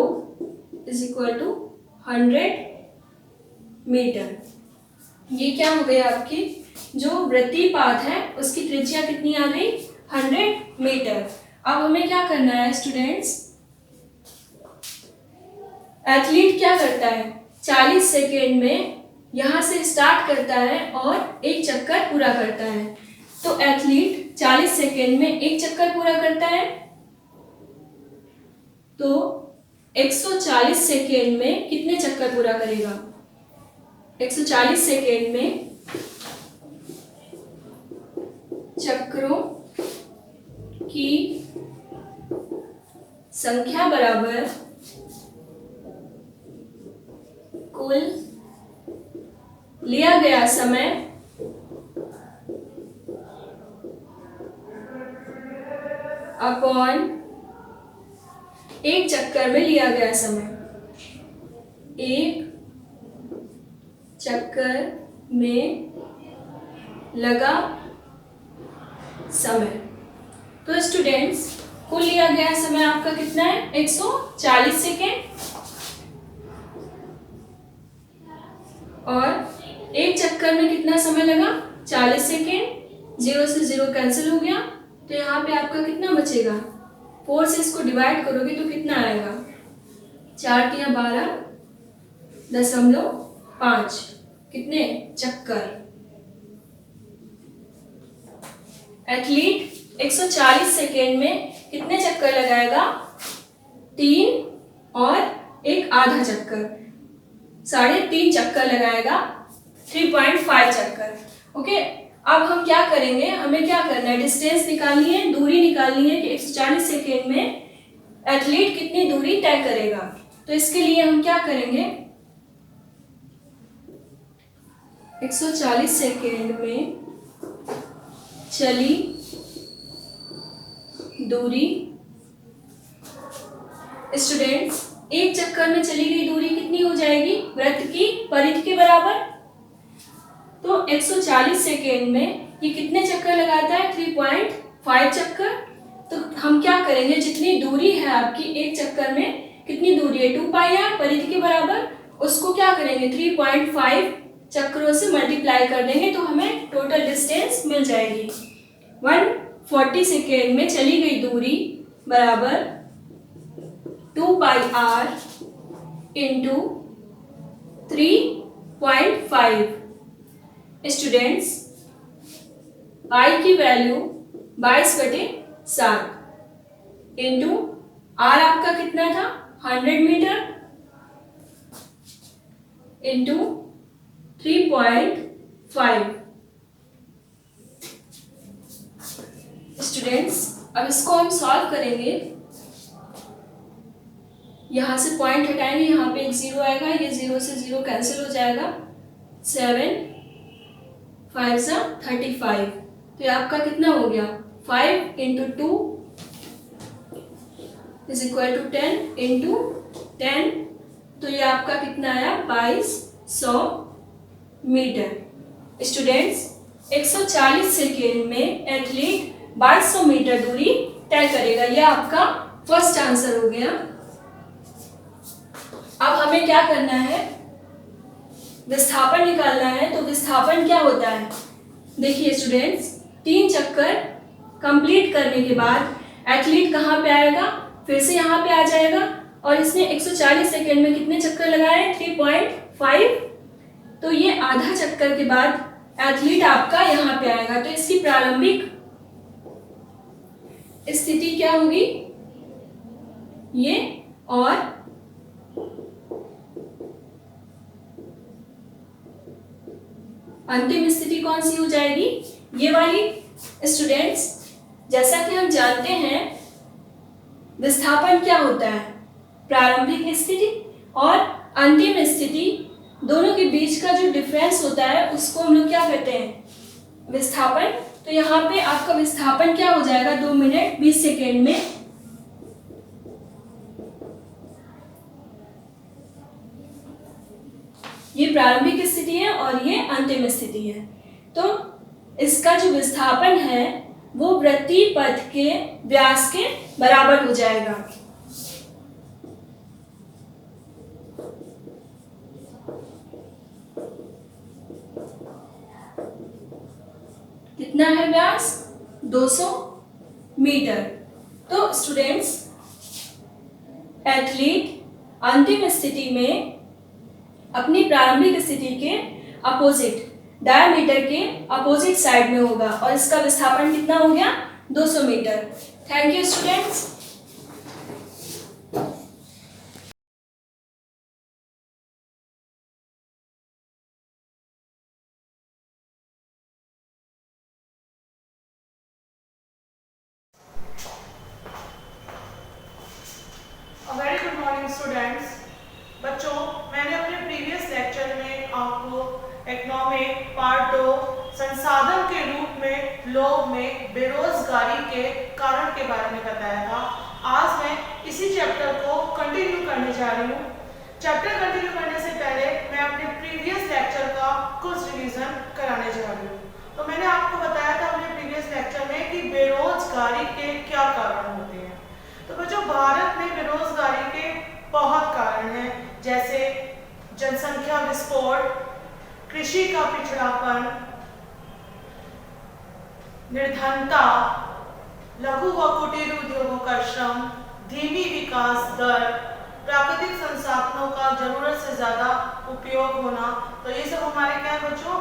is equal to 100 metre. ये क्या हो गया, आपकी जो वृत्तीय पाथ है उसकी त्रिज्या कितनी आ गई, 100 मीटर। अब हमें क्या करना है स्टूडेंट्स, एथलीट क्या करता है, 40 सेकेंड में यहाँ से स्टार्ट करता है और एक चक्कर पूरा करता है। तो एथलीट 40 सेकेंड में एक चक्कर पूरा करता है, तो 140 सेकेंड में कितने चक्कर पूरा करेगा, 140 सेकेंड में चक्रों की संख्या बराबर कुल लिया गया समय अपॉन एक चक्कर में लिया गया समय। एक चक्कर में लगा समय। तो स्टूडेंट्स, कुल लिया गया समय आपका कितना है, 140 सेकेंड, और एक चक्कर में कितना समय लगा, 40 सेकेंड। 0 से 0 कैंसिल हो गया, तो यहाँ पे आपका कितना बचेगा, 4 से इसको डिवाइड करोगे तो कितना आएगा, 4 या 12.5 कितने चक्कर। एथलीट 140 सेकेंड में कितने चक्कर लगाएगा, 3 और एक आधा चक्कर, 3.5 चक्कर लगाएगा, 3.5 चक्कर। ओके, अब हम क्या करेंगे, हमें क्या करना है, डिस्टेंस निकालनी है, दूरी निकालनी है कि 140 सेकेंड में एथलीट कितनी दूरी तय करेगा। तो इसके लिए हम क्या करेंगे, 140 सेकेंड में चली दूरी, स्टूडेंट्स एक चक्कर में चली गई दूरी कितनी हो जाएगी, वृत्त की परिधि के बराबर। तो 140 सेकेंड में ये कितने चक्कर लगाता है, 3.5 चक्कर। तो हम क्या करेंगे, जितनी दूरी है आपकी एक चक्कर में, कितनी दूरी है, 2 पाई आर परिधि के बराबर, उसको क्या करेंगे 3.5 चक्रों से मल्टीप्लाई कर देंगे, तो हमें टोटल डिस्टेंस मिल जाएगी। 140 सेकेंड में चली गई दूरी बराबर 2 पाई आर इंटू 3.5। स्टूडेंट्स, आई की वैल्यू 22/7 इंटू आर आपका कितना था, 100 मीटर इंटू 3.5। स्टूडेंट्स, अब इसको हम सॉल्व करेंगे, यहाँ से पॉइंट हटाएंगे, यहाँ पे एक 0 आएगा, ये 0 से 0 कैंसिल हो जाएगा, 7 5 सा 35। तो ये आपका कितना हो गया, 5 into 2 is equal to 10 into 10। तो ये आपका कितना आया, 2200 मीटर। स्टूडेंट्स, 140 सेकेंड में एथलीट 2200 मीटर दूरी तय करेगा। यह आपका फर्स्ट आंसर हो गया। अब हमें क्या करना है, विस्थापन निकालना है। तो विस्थापन क्या होता है, देखिए स्टूडेंट्स, 3 चक्कर कंप्लीट करने के बाद एथलीट कहाँ पे आएगा, फिर से यहाँ पे आ जाएगा और इसने 140 सेकेंड में कितने चक्कर लगाए, 3.5। तो ये आधा चक्कर के बाद एथलीट आपका यहाँ पे आएगा। तो इसकी प्रारंभिक स्थिति क्या होगी, ये, और अंतिम स्थिति कौन सी हो जाएगी, ये वाली। स्टूडेंट्स, जैसा कि हम जानते हैं विस्थापन क्या होता है, प्रारंभिक स्थिति और अंतिम स्थिति, दोनों के बीच का जो डिफरेंस होता है उसको हम लोग क्या कहते हैं, विस्थापन। तो यहाँ पे आपका विस्थापन क्या हो जाएगा, 2 मिनट 20 सेकेंड में। ये प्रारंभिक स्थिति है और ये अंतिम स्थिति है। तो इसका जो विस्थापन है वो वृत्तीय पथ के व्यास के बराबर हो जाएगा। कितना है व्यास, 200 मीटर। तो स्टूडेंट्स, एथलीट अंतिम स्थिति में अपनी प्रारंभिक स्थिति के अपोजिट, डायमीटर के अपोजिट साइड में होगा और इसका विस्थापन कितना हो गया, 200 metre. Thank you students. Very good morning students. बच्चों, मैंने अपने प्रीवियस लेक्चर में आपको इकोनॉमिक पार्ट 2 संसाधन के रूप में लोग में बेरोजगारी के कारण के बारे में बताया था। आज मैं इसी चैप्टर को कंटिन्यू करने जा रही हूँ। चैप्टर कंटिन्यू करने से पहले मैं अपने प्रीवियस लेक्चर का कुछ रिवीजन कराने जा रही हूँ। तो मैंने आपको बताया था अपने प्रीवियस लेक्चर में कि बेरोजगारी के क्या कारण होते हैं। तो बच्चों, भारत में बेरोजगारी के बहुत कारण हैं, जैसे जनसंख्या विस्फोट, कृषि का पिछड़ापन, निर्धनता, लघु व कुटीर उद्योगों का श्रम, धीमी विकास दर, प्राकृतिक संसाधनों का जरूरत से ज्यादा उपयोग होना। तो ये सब हमारे क्या है बच्चों,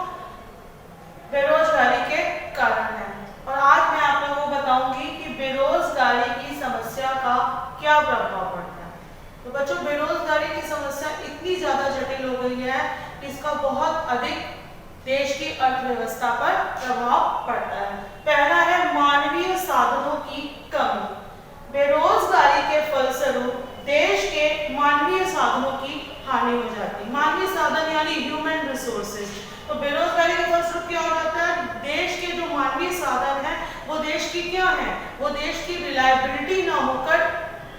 बेरोजगारी के कारण हैं। और आज मैं आप लोगों को बताऊंगी कि बेरोजगारी की समस्या का क्या प्रभाव पड़ता है। तो बच्चों, बेरोजगारी की समस्या इतनी ज्यादा जटिल हो गई है कि इसका बहुत अधिक देश की अर्थव्यवस्था पर प्रभाव पड़ता है। पहला है मानवीय साधनों की कमी। बेरोजगारी के फलस्वरूप देश के मानवीय साधनों की हानि हो जाती है। मानवीय साधन यानी ह्यूमन रिसोर्सेज। तो बेरोजगारी के फलस्वरूप क्या हो जाता है, देश के जो मानवीय साधन है वो देश की क्या है, वो देश की रिलायबिलिटी ना होकर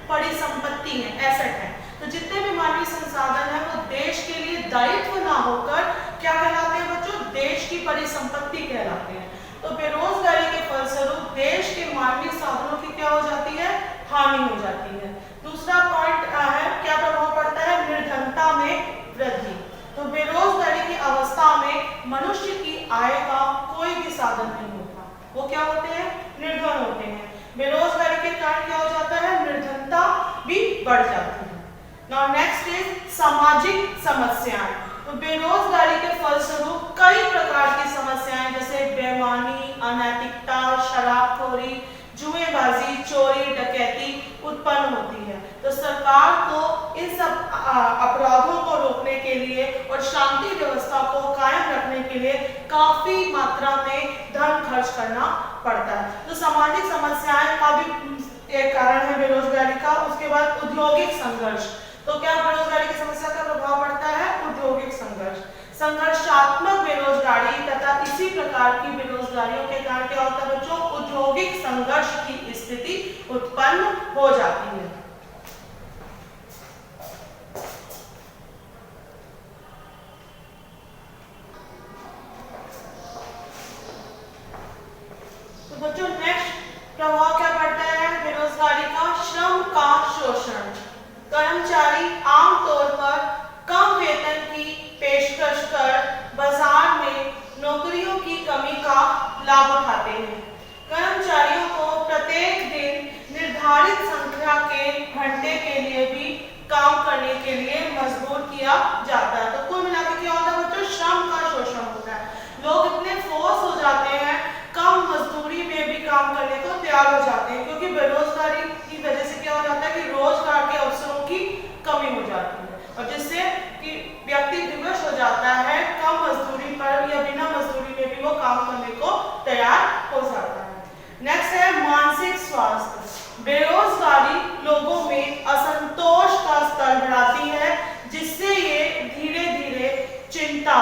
बड़ी संपत्ति है, एसेट है। तो जितने भी मानवीय संसाधन है वो देश के लिए दायित्व ना होकर क्या कहलाते हैं बच्चों, देश की बड़ी संपत्ति कहलाते हैं। तो बेरोजगारी के फलस्वरूप देश के मानवीय साधनों की क्या हो जाती है, हानि हो जाती है। दूसरा पॉइंट है, क्या प्रभाव पड़ता है, निर्धनता में वृद्धि। तो बेरोजगारी की अवस्था में मनुष्य की आय का कोई भी साधन नहीं होता, वो क्या होते हैं, निर्धन होते हैं। बेरोजगारी के कारण क्या हो जाता है, निर्धनता भी बढ़ जाती है। नाउ नेक्स्ट इज सामाजिक समस्याएं। तो बेरोजगारी के फलस्वरूप कई प्रकार की समस्याएं जैसे बेईमानी, अनैतिकता, शराबखोरी, जुएबाजी, चोरी, डकैती उत्पन्न होती है। तो सरकार को इन सब अपराधों को रोकने के लिए और शांति व्यवस्था को कायम रखने के लिए काफी मात्रा में धन खर्च करना पड़ता है। तो सामाजिक समस्याएं का भी एक कारण है बेरोजगारी का। उसके बाद औद्योगिक संघर्ष। तो क्या बेरोजगारी की समस्या का प्रभाव पड़ता है, औद्योगिक संघर्ष। संघर्षात्मक बेरोजगारी तथा इसी प्रकार की बेरोजगारियों के कारण क्या होता है बच्चों, औद्योगिक संघर्ष की स्थिति उत्पन्न हो जाती है। तो बच्चों, नेक्स्ट प्रभाव क्या पड़ता है बेरोजगारी का, श्रम का शोषण। कर्मचारी आमतौर पर कम वेतन की पेशकश कर बाजार में नौकरियों की कमी का लाभ उठाते हैं। कर्मचारियों किया जाता है। तो कुल मिलाकर क्या होता है बच्चों, श्रम का शोषण होता है। लोग इतने फोर्स हो जाते हैं, कम मजदूरी में भी काम करने को तैयार हो जाते हैं, क्योंकि बेरोजगारी की वजह से क्या हो जाता है कि रोजगार के अवसरों की कमी हो जाती है, और जिससे कि व्यक्ति विवश हो जाता है, कम मजदूरी पर या बिना मजदूरी में भी वो काम करने को तैयार हो जाता है। नेक्स्ट है मानसिक स्वास्थ्य। बेरोजगारी लोगों में असंतोष का स्तर बढ़ाती है, जिससे ये धीरे धीरे चिंता,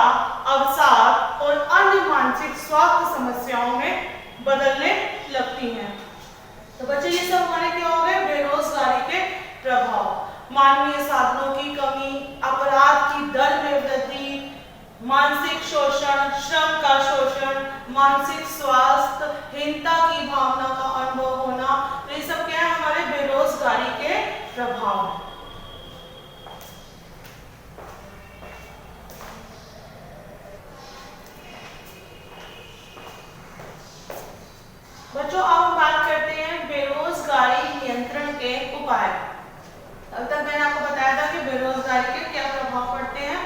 अवसाद और अन्य मानसिक स्वास्थ्य समस्याओं में बदलने लगती हैं। तो बच्चे ये सब हमारे क्या हो गए, बेरोजगारी के प्रभाव। मानवीय साधनों की कमी, अपराध की दर में वृद्धि, मानसिक शोषण, श्रम का शोषण, मानसिक स्वास्थ्य हीनता की भावना का अनुभव होना, तो ये सब क्या है हमारे बेरोजगारी के प्रभाव। बच्चों अब हम बात करते हैं बेरोजगारी नियंत्रण के उपाय। अब तक मैंने आपको बताया था कि बेरोजगारी के क्या प्रभाव पड़ते हैं।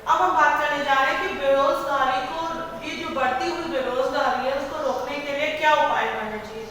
अब हम बात करने जा रहे हैं कि बेरोजगारी को, ये जो बढ़ती हुई बेरोजगारी है उसको रोकने के लिए क्या उपाय करने चाहिए।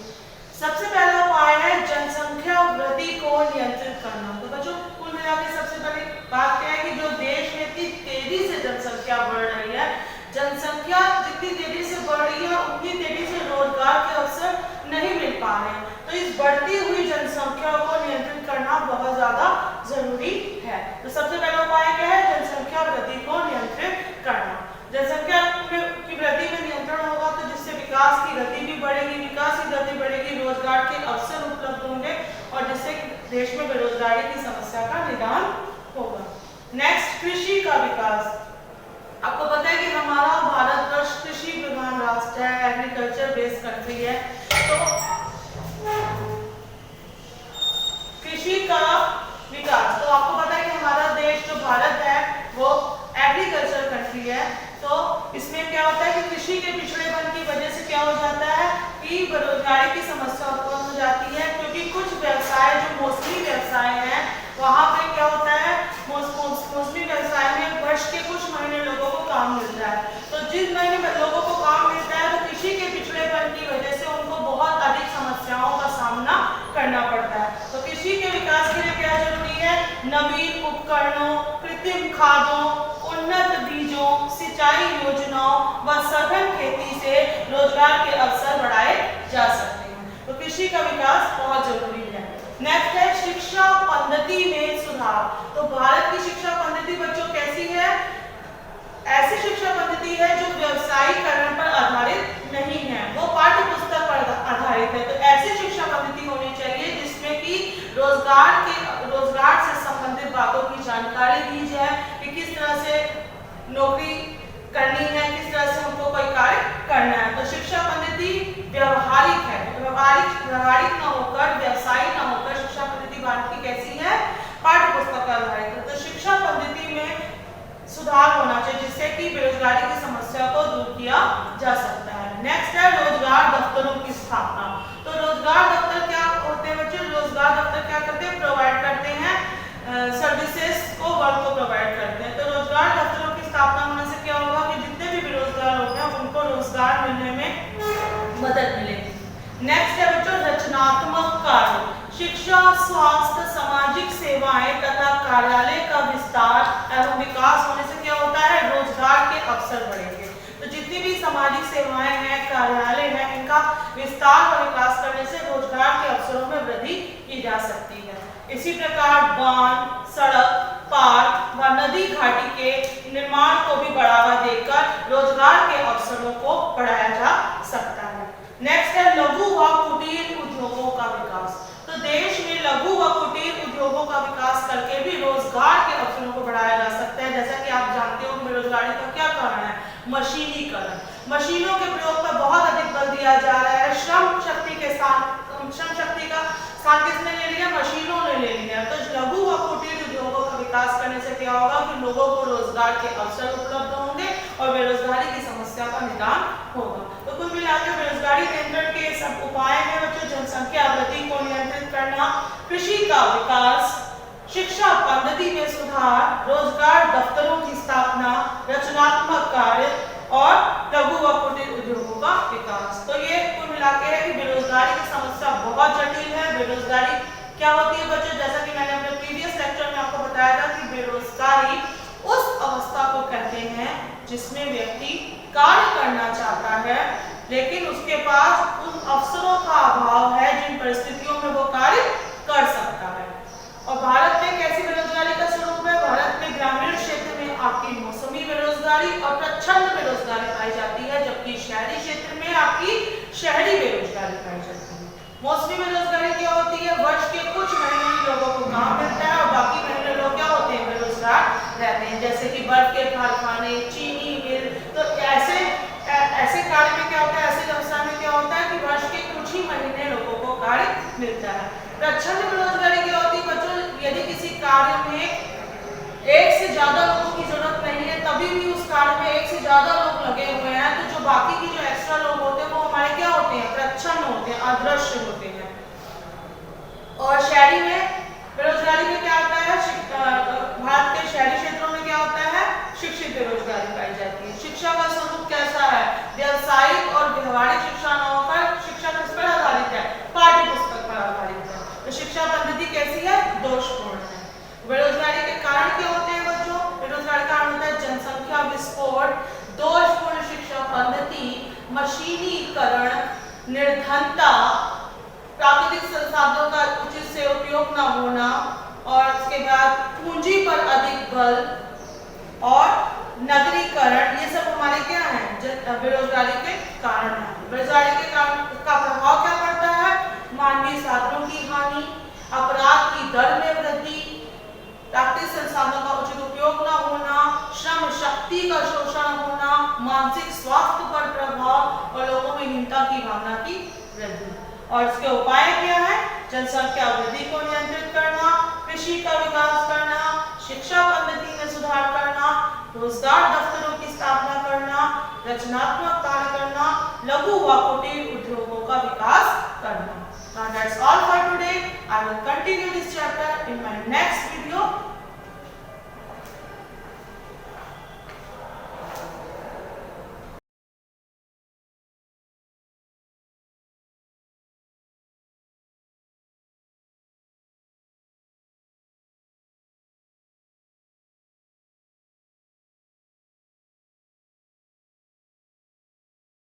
सबसे पहला उपाय है जनसंख्या वृद्धि को नियंत्रित करना। तो बच्चों कुल मिलाकर सबसे पहली बात क्या है कि जो देश में इतनी तेजी से जनसंख्या बढ़ रही है, जनसंख्या जितनी तेजी से बढ़ रही है उतनी तेजी से रोजगार के अवसर नहीं मिल पा रहे हैं। तो इस बढ़ती हुई जनसंख्या को नियंत्रित करना बहुत ज्यादा जरूरी है। तो सबसे पहला उपाय क्या है, जनसंख्या वृद्धि को नियंत्रित करना। जनसंख्या की वृद्धि में नियंत्रण होगा तो जिससे विकास की गति भी बढ़ेगी, विकास की गति बढ़ेगी, रोजगार के अवसर उपलब्ध होंगे और जिससे देश में बेरोजगारी की समस्या का निदान होगा। नेक्स्ट, कृषि का विकास। आपको पता है कि हमारा भारतवर्ष कृषि प्रधान राष्ट्र है, एग्रीकल्चर बेस्ड कंट्री है। तो कृषि का विकास, तो आपको पता है कि हमारा देश जो भारत है वो एग्रीकल्चर कंट्री है। तो इसमें क्या होता है कि कृषि के पिछड़ेपन की वजह से क्या हो जाता है कि बेरोजगारी की समस्या उत्पन्न हो जाती है, क्योंकि कुछ व्यवसाय जो मौसमी व्यवसाय हैं वहाँ पे क्या होता है, मौसमी व्यवसाय में वर्ष के कुछ महीने लोगों को काम मिलता है। तो जिस महीने में लोगों को काम मिलता है तो कृषि के पिछड़ेपन की वजह से उनको बहुत अधिक समस्याओं का सामना करना पड़ता है। तो कृषि के विकास के लिए क्या जरूरी है, नवीन उपकरणों, कृत्रिम खादों, उन्नत बीजों, सिंचाई योजनाओं व सघन खेती से रोजगार के अवसर बढ़ाए जा सकते हैं। तो कृषि का विकास बहुत जरूरी है। नेक्स्ट है शिक्षा पद्धति में सुधार। तो भारत की शिक्षा पद्धति बच्चों कैसी है, ऐसी शिक्षा पद्धति है जो व्यवसायीकरण पर आधारित नहीं है, वो पाठ्य पुस्तक पर आधारित है। तो ऐसी शिक्षा पद्धति होनी चाहिए जिसमें कि रोजगार से संबंधित बातों की जानकारी दी जाए कि किस तरह से नौकरी करनी है, किस तरह से हमको कोई कार्य करना है। तो शिक्षा पद्धति व्यवहारिक है, व्यवहारिक न होकर, व्यवसायिक न होकर शिक्षा पद्धति भारत की कैसी है, पाठ्य पुस्तक आधारित है। तो शिक्षा पद्धति में सुधार होना चाहिए जिससे कि बेरोजगारी की समस्या को दूर किया जा सकता है। नेक्स्ट है रोजगार दफ्तरों की स्थापना। तो रोजगार दफ्तर क्या होते हैं बच्चों, रोजगार दफ्तर क्या करते हैं, प्रोवाइड करते हैं सर्विसेज को, वर्क को प्रोवाइड करते हैं। तो रोजगार दफ्तरों की स्थापना होने से क्या होगा कि जितने भी बेरोजगार लोग हैं उनको रोजगार मिलने में मदद मिलेगी। नेक्स्ट है बच्चों रचनात्मक कार्य। शिक्षा, स्वास्थ्य, सामाजिक सेवाएं तथा कार्यालय का विस्तार एवं विकास होने से क्या होता है, रोजगार के अवसर बढ़ेंगे। तो जितनी भी सामाजिक सेवाएं हैं, कार्यालय हैं, इनका विस्तार और विकास करने से रोजगार के अवसरों में वृद्धि की जा सकती है। इसी प्रकार बांध, सड़क, पार्क व नदी घाटी के निर्माण को भी बढ़ावा देकर रोजगार के अवसरों को बढ़ाया जा सकता है। नेक्स्ट है लघु व कुटीर उद्योगों का विकास। तो देश में लघु व कुटीर उद्योगों का विकास करके भी रोजगार के अवसरों को बढ़ाया जा सकता है। जैसा कि आप जानते हो बेरोजगारी का क्या कारण है, मशीनीकरण। मशीनों के प्रयोग पर बहुत अधिक बल दिया जा रहा है। श्रम शक्ति का स्थान किसने ले लिया, मशीनों ने ले लिया। तो लघु व कुटीर उद्योगों का विकास करने से क्या होगा कि लोगों को रोजगार के अवसर उपलब्ध होंगे और बेरोजगारी की समस्या का निदान होगा। तो कुल मिलाकर बेरोजगारी नियंत्रण के सब उपाय हैं बच्चों, जनसंख्या वृद्धि को नियंत्रित करना, कृषि का विकास, शिक्षा पद्धति में सुधार, रोजगार दफ्तरों की स्थापना, रचनात्मक कार्य और लघु व कुटीर उद्योगों का विकास। तो ये कुल मिला के है कि बेरोजगारी की समस्या बहुत जटिल है। बेरोजगारी क्या होती है बच्चों? जैसा कि मैंने अपने प्रीवियस लेक्चर में आपको बताया था कि बेरोजगारी उस अवस्था को कहते हैं जिसमें व्यक्ति कार्य करना चाहता है लेकिन उसके पास उन अवसरों का अभाव है जिन परिस्थितियों में वो कार्य कर सकता है। और भारत में कैसी बेरोजगारी का स्वरूप है? भारत में ग्रामीण क्षेत्र में आपकी मौसमी बेरोजगारी और प्रच्छन्न बेरोजगारी पाई जाती है, जबकि शहरी क्षेत्र में आपकी शहरी बेरोजगारी पाई जाती है। मौसमी बेरोजगारी क्या होती है? वर्ष के कुछ महीने लोगों को काम मिलता है और बाकी महीने लोग क्या होते हैं? बेरोजगार रहते हैं, जैसे कि बर्फ के कारखाने, चीनी मिल। तो ऐसे कार्य में क्या होता है? ऐसे व्यवसाय में क्या होता है कि वर्ष के कुछ ही महीने लोगों को कार्य मिलता है। प्रच्छन्न बेरोजगारी क्या होती है बच्चों? यदि किसी कार्य में एक से ज्यादा लोगों की जरूरत नहीं है तभी भी उस कार्य में एक से ज्यादा लोग लगे हुए हैं, तो जो बाकी की जो एक्स्ट्रा लोग होते हैं वो हमारे क्या होते हैं? प्रच्छन्न होते हैं, अदृश्य होते हैं। और शहरी में बेरोजगारी में क्या होता है? भारत के शहरी क्षेत्रों में क्या होता है? शिक्षित बेरोजगारी पाई जाती है। शिक्षा का स्वरूप कैसा है? व्यावसायिक और व्यवहारिक शिक्षा न होकर शिक्षा किस पर आधारित है? पाठ्य पुस्तक पर आधारित है। तो शिक्षा पद्धति कैसी है? दोषपूर्ण है। बेरोजगारी के कारण क्या होते हैं बच्चों? बेरोजगारी का कारण होता है जनसंख्या विस्फोट, दोषपूर्ण शिक्षा पद्धति, मशीनीकरण, निर्धनता, प्राकृतिक संसाधनों का उचित से उपयोग न होना और उसके बाद पूंजी पर अधिक बल और नगरीकरण, ये सब हमारे क्या है? बेरोजगारी के कारण है। बेरोजगारी के कारण का प्रभाव क्या पड़ता है? मानवीय साधनों की हानि, अपराध की दर में वृद्धि, प्राकृतिक संसाधनों का उचित उपयोग न होना, श्रम शक्ति का शोषण होना, मानसिक स्वास्थ्य पर प्रभाव और लोगों में हीनता की भावना की वृद्धि। और इसके उपाय क्या है? जनसंख्या वृद्धि को नियंत्रित करना, कृषि का विकास करना, शिक्षा पद्धति में सुधार करना, रोजगार दफ्तरों की स्थापना करना, रचनात्मक कार्य करना, लघु व कुटीर उद्योगों का विकास करना। Now that's all for today. I will continue this chapter in my next video.